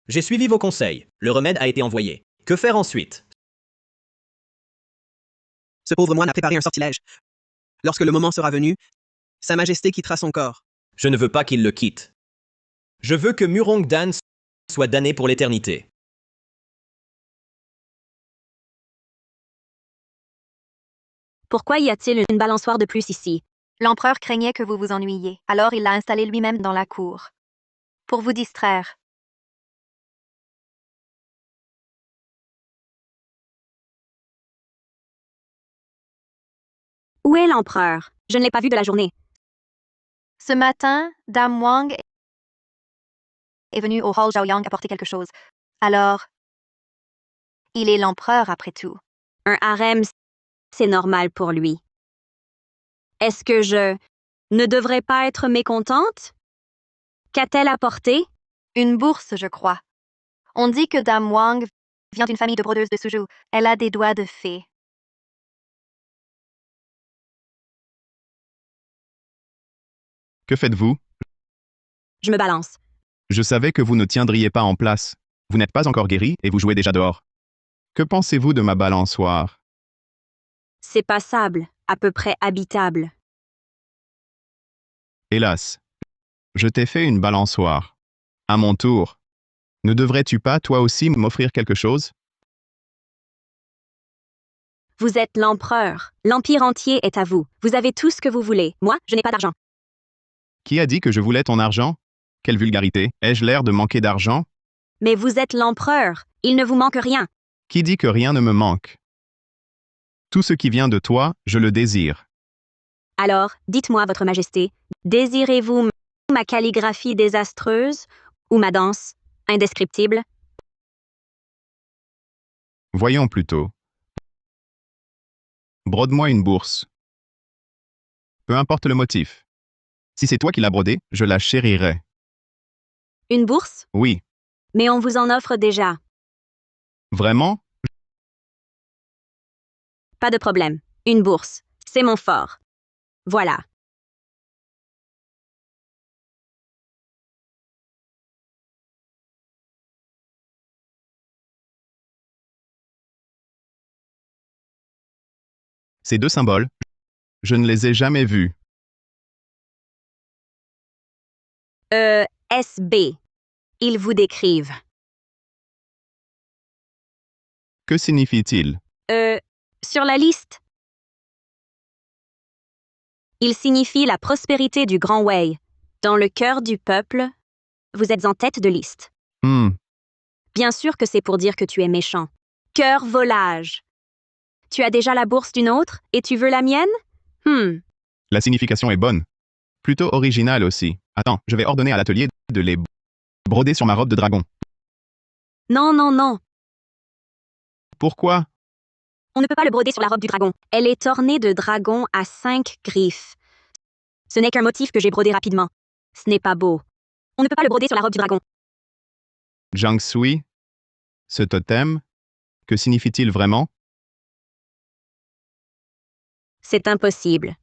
J'ai suivi vos conseils. Le remède a été envoyé. Que faire ensuite?
Ce pauvre moine a préparé un sortilège. Lorsque le moment sera venu, Sa Majesté quittera son corps.
Je ne veux pas qu'il le quitte. Je veux que Murong-Dan soit damné pour l'éternité.
Pourquoi y a-t-il une balançoire de plus ici?
L'empereur craignait que vous vous ennuyiez, alors il l'a installée lui-même dans la cour. Pour vous distraire.
Où est l'empereur? Je ne l'ai pas vu de la journée.
Ce matin, Dame Wang est venue au hall Zhaoyang apporter quelque chose. Alors, il est l'empereur après tout.
Un harem, c'est normal pour lui. Est-ce que je ne devrais pas être mécontente? Qu'a-t-elle apporté?
Une bourse, je crois. On dit que Dame Wang vient d'une famille de brodeuses de Suzhou. Elle a des doigts de fée.
Que faites-vous?
Je me balance.
Je savais que vous ne tiendriez pas en place. Vous n'êtes pas encore guéri et vous jouez déjà dehors. Que pensez-vous de ma balançoire?
C'est passable, à peu près habitable.
Hélas. Je t'ai fait une balançoire. À mon tour. Ne devrais-tu pas, toi aussi, m'offrir quelque chose?
Vous êtes l'empereur. L'empire entier est à vous. Vous avez tout ce que vous voulez. Moi, je n'ai pas d'argent.
Qui a dit que je voulais ton argent? Quelle vulgarité! Ai-je l'air de manquer d'argent?
Mais vous êtes l'empereur. Il ne vous manque rien.
Qui dit que rien ne me manque? Tout ce qui vient de toi, je le désire.
Alors, dites-moi, Votre Majesté, désirez-vous ma calligraphie désastreuse ou ma danse indescriptible?
Voyons plutôt. Brode-moi une bourse. Peu importe le motif. Si c'est toi qui l'as brodée, je la chérirai.
Une bourse?
Oui.
Mais on vous en offre déjà.
Vraiment?
Pas de problème. Une bourse. C'est mon fort. Voilà.
Ces deux symboles, je ne les ai jamais vus.
SB. Ils vous décrivent.
Que signifie-t-il?
Sur la liste. Il signifie la prospérité du Grand Wei. Dans le cœur du peuple, vous êtes en tête de liste. Bien sûr que c'est pour dire que tu es méchant. Cœur volage. Tu as déjà la bourse d'une autre et tu veux la mienne?
La signification est bonne. Plutôt originale aussi. Attends, je vais ordonner à l'atelier de les broder sur ma robe de dragon.
Non, non, non.
Pourquoi?
On ne peut pas le broder sur la robe du dragon. Elle est ornée de dragons à 5 griffes. Ce n'est qu'un motif que j'ai brodé rapidement. Ce n'est pas beau. On ne peut pas le broder sur la robe du dragon.
Jiang Sui? Ce totem? Que signifie-t-il vraiment?
C'est impossible.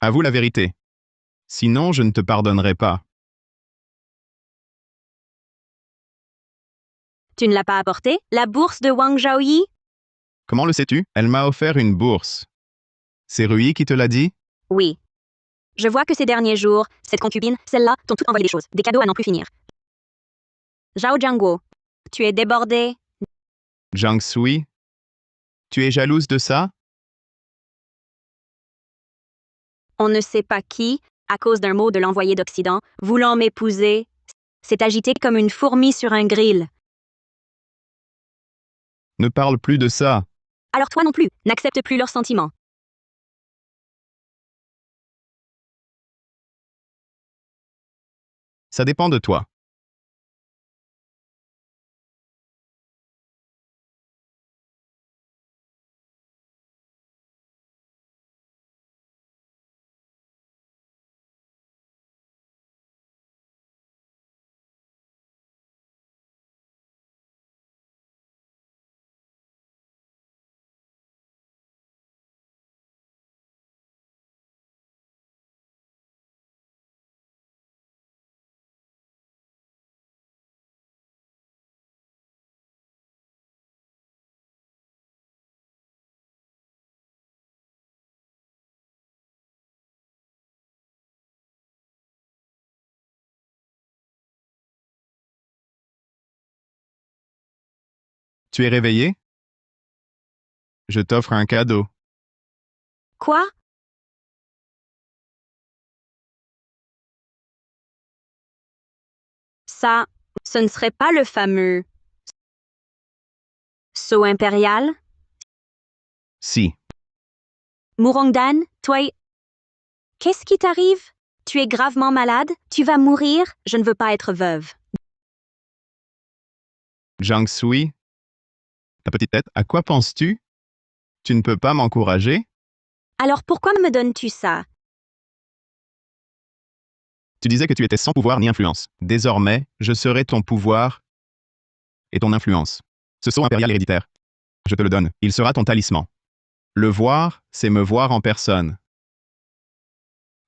Avoue la vérité. Sinon, je ne te pardonnerai pas.
Tu ne l'as pas apporté, la bourse de Wang Zhaoyi?
Comment le sais-tu? Elle m'a offert une bourse. C'est Rui qui te l'a dit?
Oui. Je vois que ces derniers jours, cette concubine, celle-là, t'ont tout envoyé des choses, des cadeaux à n'en plus finir. Zhao Jianguo, tu es débordé?
Jiang Sui? Tu es jalouse de ça?
On ne sait pas qui, à cause d'un mot de l'envoyé d'Occident, voulant m'épouser, s'est agité comme une fourmi sur un grill.
Ne parle plus de ça.
Alors toi non plus, n'accepte plus leurs sentiments.
Ça dépend de toi. Tu es réveillé? Je t'offre un cadeau.
Quoi? Ça, ce ne serait pas le fameux sceau impérial?
Si.
Murongdan, toi... Qu'est-ce qui t'arrive? Tu es gravement malade? Tu vas mourir? Je ne veux pas être veuve.
Jiang Sui? Ta petite tête, à quoi penses-tu? Tu ne peux pas m'encourager?
Alors pourquoi me donnes-tu ça?
Tu disais que tu étais sans pouvoir ni influence. Désormais, je serai ton pouvoir et ton influence. Ce sceau impérial héréditaire. Je te le donne. Il sera ton talisman. Le voir, c'est me voir en personne.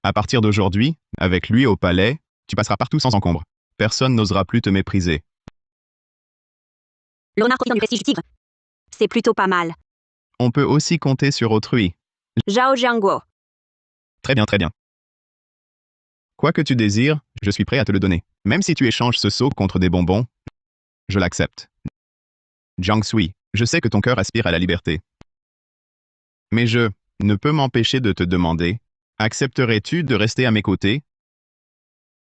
À partir d'aujourd'hui, avec lui au palais, tu passeras partout sans encombre. Personne n'osera plus te mépriser.
Le renard profite du prestige du tigre. C'est plutôt pas mal.
On peut aussi compter sur autrui.
Zhao Jiangguo.
Très bien, très bien. Quoi que tu désires, je suis prêt à te le donner. Même si tu échanges ce sceau contre des bonbons, je l'accepte. Jiang Sui, je sais que ton cœur aspire à la liberté. Mais je ne peux m'empêcher de te demander, accepterais-tu de rester à mes côtés?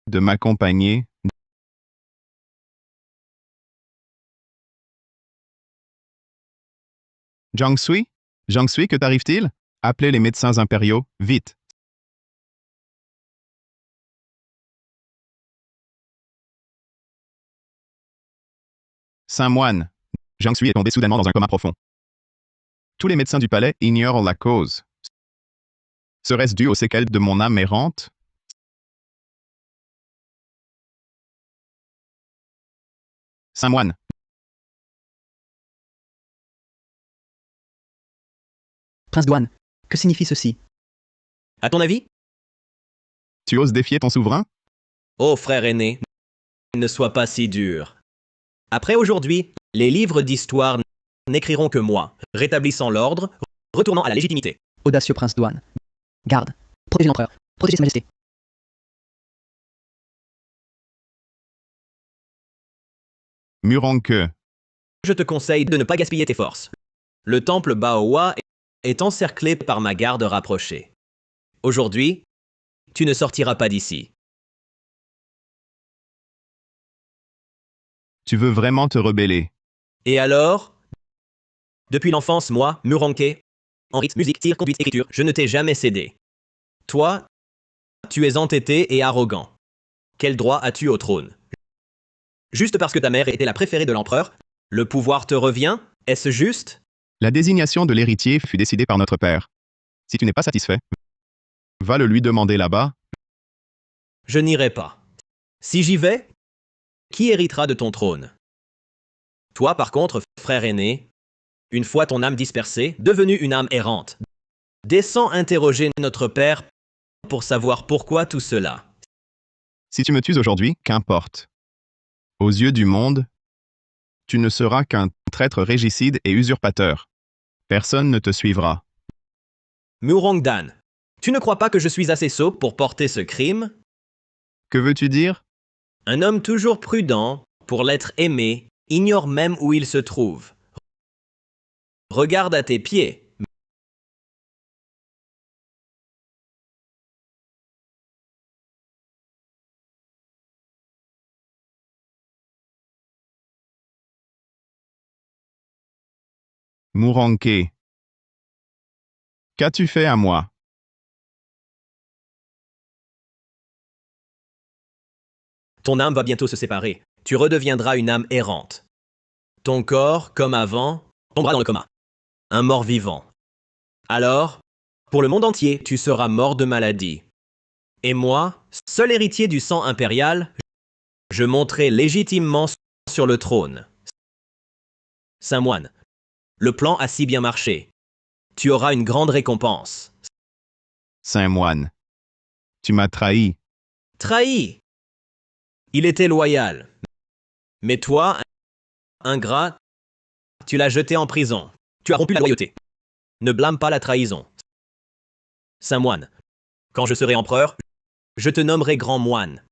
De m'accompagner? Jiang Sui? Jiang Sui, que t'arrive-t-il? Appelez les médecins impériaux, vite. Saint moine. Jiang Sui est tombé soudainement dans un coma profond. Tous les médecins du palais ignorent la cause. Serait-ce dû aux séquelles de mon âme errante? Saint moine.
Prince Douane, que signifie ceci?
À ton avis?
Tu oses défier ton souverain?
Oh frère aîné, ne sois pas si dur. Après aujourd'hui, les livres d'histoire n'écriront que moi, rétablissant l'ordre, retournant à la légitimité.
Audacieux Prince Douane. Garde. Protégez l'empereur. Protégez sa majesté.
Muronke.
Je te conseille de ne pas gaspiller tes forces. Le temple Baowa est encerclé par ma garde rapprochée. Aujourd'hui, tu ne sortiras pas d'ici.
Tu veux vraiment te rebeller?
Et alors? Depuis l'enfance, moi, Muronke, en rythme, musique, tir, conduite, écriture, je ne t'ai jamais cédé. Toi, tu es entêté et arrogant. Quel droit as-tu au trône? Juste parce que ta mère était la préférée de l'empereur, le pouvoir te revient? Est-ce juste?
La désignation de l'héritier fut décidée par notre père. Si tu n'es pas satisfait, va le lui demander là-bas.
Je n'irai pas. Si j'y vais, qui héritera de ton trône? Toi, par contre, frère aîné, une fois ton âme dispersée, devenue une âme errante, descends interroger notre père pour savoir pourquoi tout cela.
Si tu me tues aujourd'hui, qu'importe. Aux yeux du monde, tu ne seras qu'un traître régicide et usurpateur. Personne ne te suivra.
Murongdan, tu ne crois pas que je suis assez sot pour porter ce crime?
Que veux-tu dire?
Un homme toujours prudent, pour l'être aimé, ignore même où il se trouve. Regarde à tes pieds.
Muronke. Qu'as-tu fait à moi?
Ton âme va bientôt se séparer. Tu redeviendras une âme errante. Ton corps, comme avant, tombera dans le coma. Un mort vivant. Alors, pour le monde entier, tu seras mort de maladie. Et moi, seul héritier du sang impérial, je monterai légitimement sur le trône. Saint moine, le plan a si bien marché. Tu auras une grande récompense.
Saint moine. Tu m'as trahi.
Trahi! Il était loyal. Mais toi, ingrat, tu l'as jeté en prison. Tu as rompu la loyauté. Ne blâme pas la trahison. Saint moine, quand je serai empereur, je te nommerai grand moine.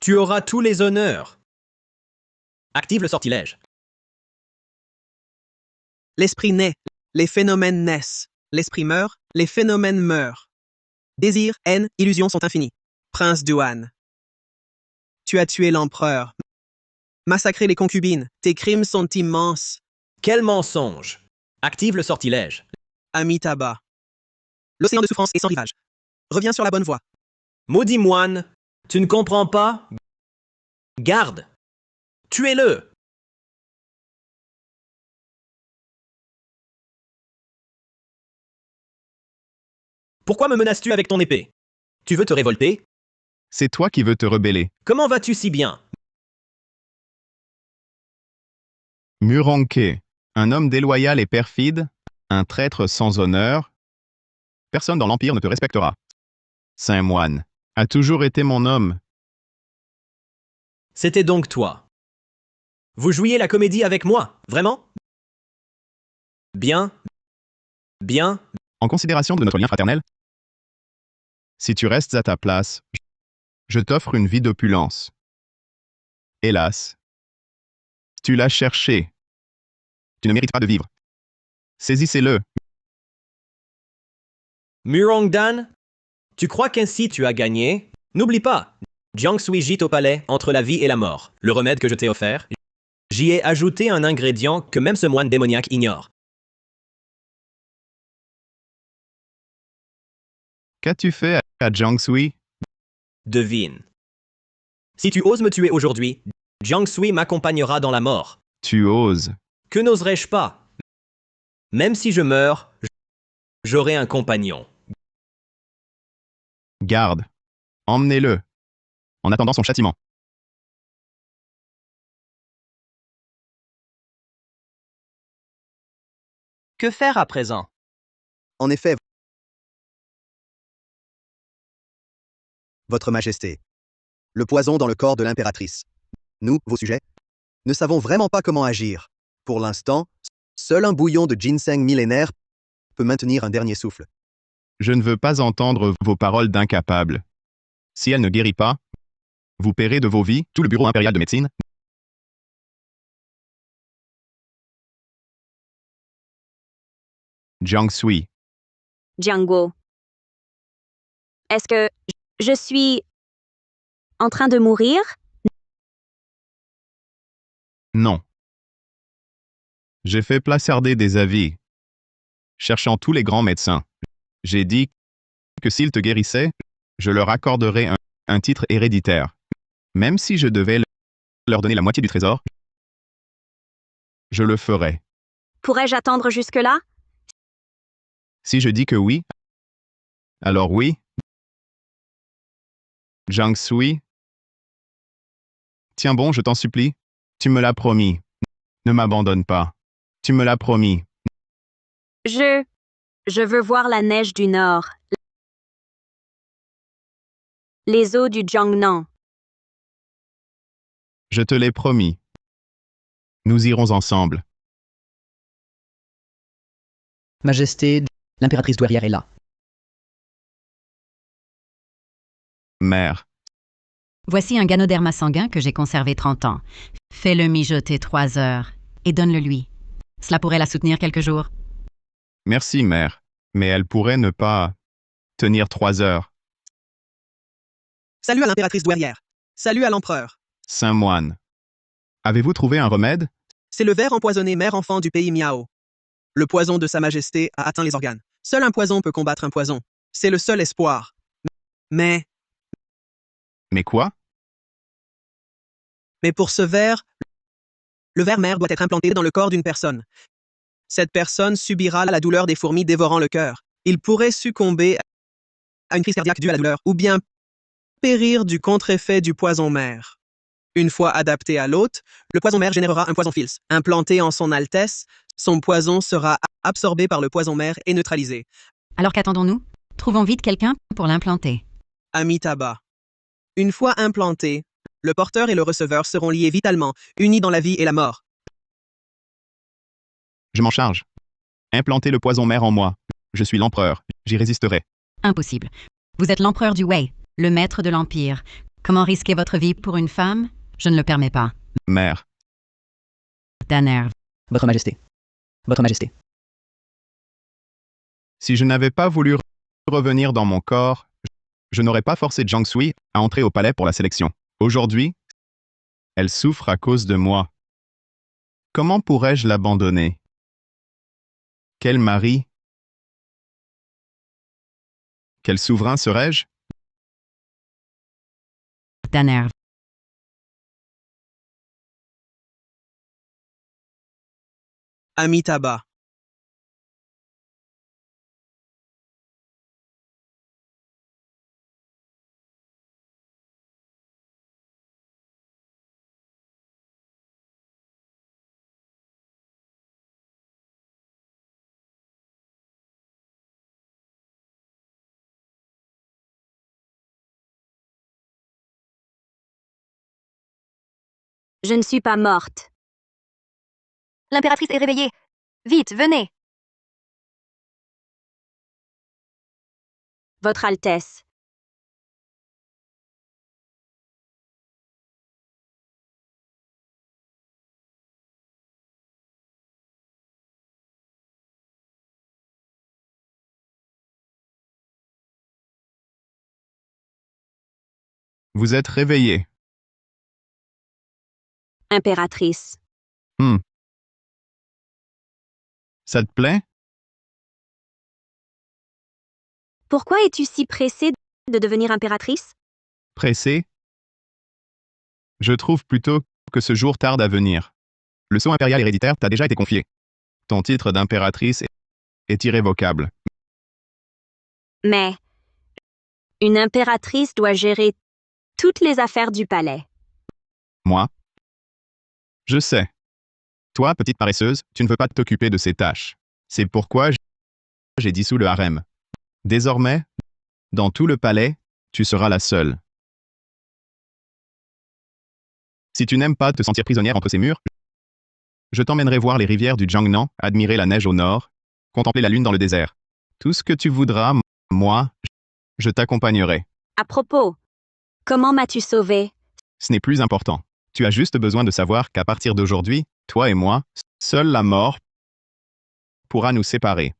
Tu auras tous les honneurs. Active le sortilège.
L'esprit naît, les phénomènes naissent. L'esprit meurt, les phénomènes meurent. Désir, haine, illusion sont infinis. Prince Duan. Tu as tué l'empereur. Massacré les concubines. Tes crimes sont immenses.
Quel mensonge! Active le sortilège.
Amitabha. L'océan de souffrance est sans rivage. Reviens sur la bonne voie.
Maudit moine, tu ne comprends pas? Garde! Tuez-le! Pourquoi me menaces-tu avec ton épée? Tu veux te révolter?
C'est toi qui veux te rebeller.
Comment vas-tu si bien?
Muronke, un homme déloyal et perfide, un traître sans honneur. Personne dans l'Empire ne te respectera. Saint moine, a toujours été mon homme.
C'était donc toi. Vous jouiez la comédie avec moi, vraiment? Bien. Bien.
En considération de notre lien fraternel, si tu restes à ta place, je t'offre une vie d'opulence. Hélas, tu l'as cherché. Tu ne mérites pas de vivre. Saisissez-le.
Murongdan, tu crois qu'ainsi tu as gagné? N'oublie pas, Jiang Sui gît au palais entre la vie et la mort. Le remède que je t'ai offert, j'y ai ajouté un ingrédient que même ce moine démoniaque ignore.
Qu'as-tu fait à Jiang Sui?
Devine. Si tu oses me tuer aujourd'hui, Jiang Sui m'accompagnera dans la mort.
Tu oses.
Que n'oserais-je pas? Même si je meurs, j'aurai un compagnon.
Garde. Emmenez-le. En attendant son châtiment.
Que faire à présent?
En effet, Votre Majesté, le poison dans le corps de l'impératrice. Nous, vos sujets, ne savons vraiment pas comment agir. Pour l'instant, seul un bouillon de ginseng millénaire peut maintenir un dernier souffle.
Je ne veux pas entendre vos paroles d'incapable. Si elle ne guérit pas, vous paierez de vos vies tout le bureau impérial de médecine. Jiang Sui.
Jiangguo. Est-ce que je suis en train de mourir?
Non. J'ai fait placarder des avis, cherchant tous les grands médecins. J'ai dit que s'ils te guérissaient, je leur accorderais un titre héréditaire. Même si je devais leur donner la moitié du trésor, je le ferais.
Pourrais-je attendre jusque-là?
Si je dis que oui, alors oui. Jiang Sui. Tiens bon, je t'en supplie. Tu me l'as promis. Ne m'abandonne pas. Tu me l'as promis.
Je veux voir la neige du Nord. Les eaux du Jiangnan.
Je te l'ai promis. Nous irons ensemble.
Majesté, l'impératrice douairière est là.
Mère.
Voici un ganoderma sanguin que j'ai conservé 30 ans. Fais-le mijoter 3 heures et donne-le lui. Cela pourrait la soutenir quelques jours.
Merci, mère. Mais elle pourrait ne pas tenir 3 heures.
Salut à l'impératrice douairière. Salut à l'empereur.
Saint moine. Avez-vous trouvé un remède?
C'est le ver empoisonné mère-enfant du pays Miao. Le poison de Sa Majesté a atteint les organes. Seul un poison peut combattre un poison. C'est le seul espoir. Mais
quoi?
Mais pour ce ver, le ver mère doit être implanté dans le corps d'une personne. Cette personne subira la douleur des fourmis dévorant le cœur. Il pourrait succomber à une crise cardiaque due à la douleur, ou bien périr du contre-effet du poison mère. Une fois adapté à l'hôte, le poison mère générera un poison fils. Implanté en son Altesse, son poison sera absorbé par le poison mère et neutralisé.
Alors qu'attendons-nous? Trouvons vite quelqu'un pour l'implanter.
Amitabha. Une fois implanté, le porteur et le receveur seront liés vitalement, unis dans la vie et la mort.
Je m'en charge. Implantez le poison mère en moi. Je suis l'empereur. J'y résisterai.
Impossible. Vous êtes l'empereur du Wei, le maître de l'Empire. Comment risquer votre vie pour une femme? Je ne le permets pas.
Mère.
Daner.
Votre Majesté. Votre Majesté.
Si je n'avais pas voulu revenir dans mon corps, je n'aurais pas forcé Jiang Sui à entrer au palais pour la sélection. Aujourd'hui, elle souffre à cause de moi. Comment pourrais-je l'abandonner? Quel mari? Quel souverain serais-je?
Danner.
Amitabha.
Je ne suis pas morte.
L'impératrice est réveillée. Vite, venez.
Votre Altesse.
Vous êtes réveillée.
Impératrice.
Ça te plaît?
Pourquoi es-tu si pressée de devenir impératrice?
Pressée? Je trouve plutôt que ce jour tarde à venir. Le sceau impérial héréditaire t'a déjà été confié. Ton titre d'impératrice est irrévocable.
Mais une impératrice doit gérer toutes les affaires du palais.
Moi? Je sais. Toi, petite paresseuse, tu ne veux pas t'occuper de ces tâches. C'est pourquoi j'ai dissous le harem. Désormais, dans tout le palais, tu seras la seule. Si tu n'aimes pas te sentir prisonnière entre ces murs, je t'emmènerai voir les rivières du Jiangnan, admirer la neige au nord, contempler la lune dans le désert. Tout ce que tu voudras, moi, je t'accompagnerai.
À propos, comment m'as-tu sauvée?
Ce n'est plus important. Tu as juste besoin de savoir qu'à partir d'aujourd'hui, toi et moi, seule la mort pourra nous séparer.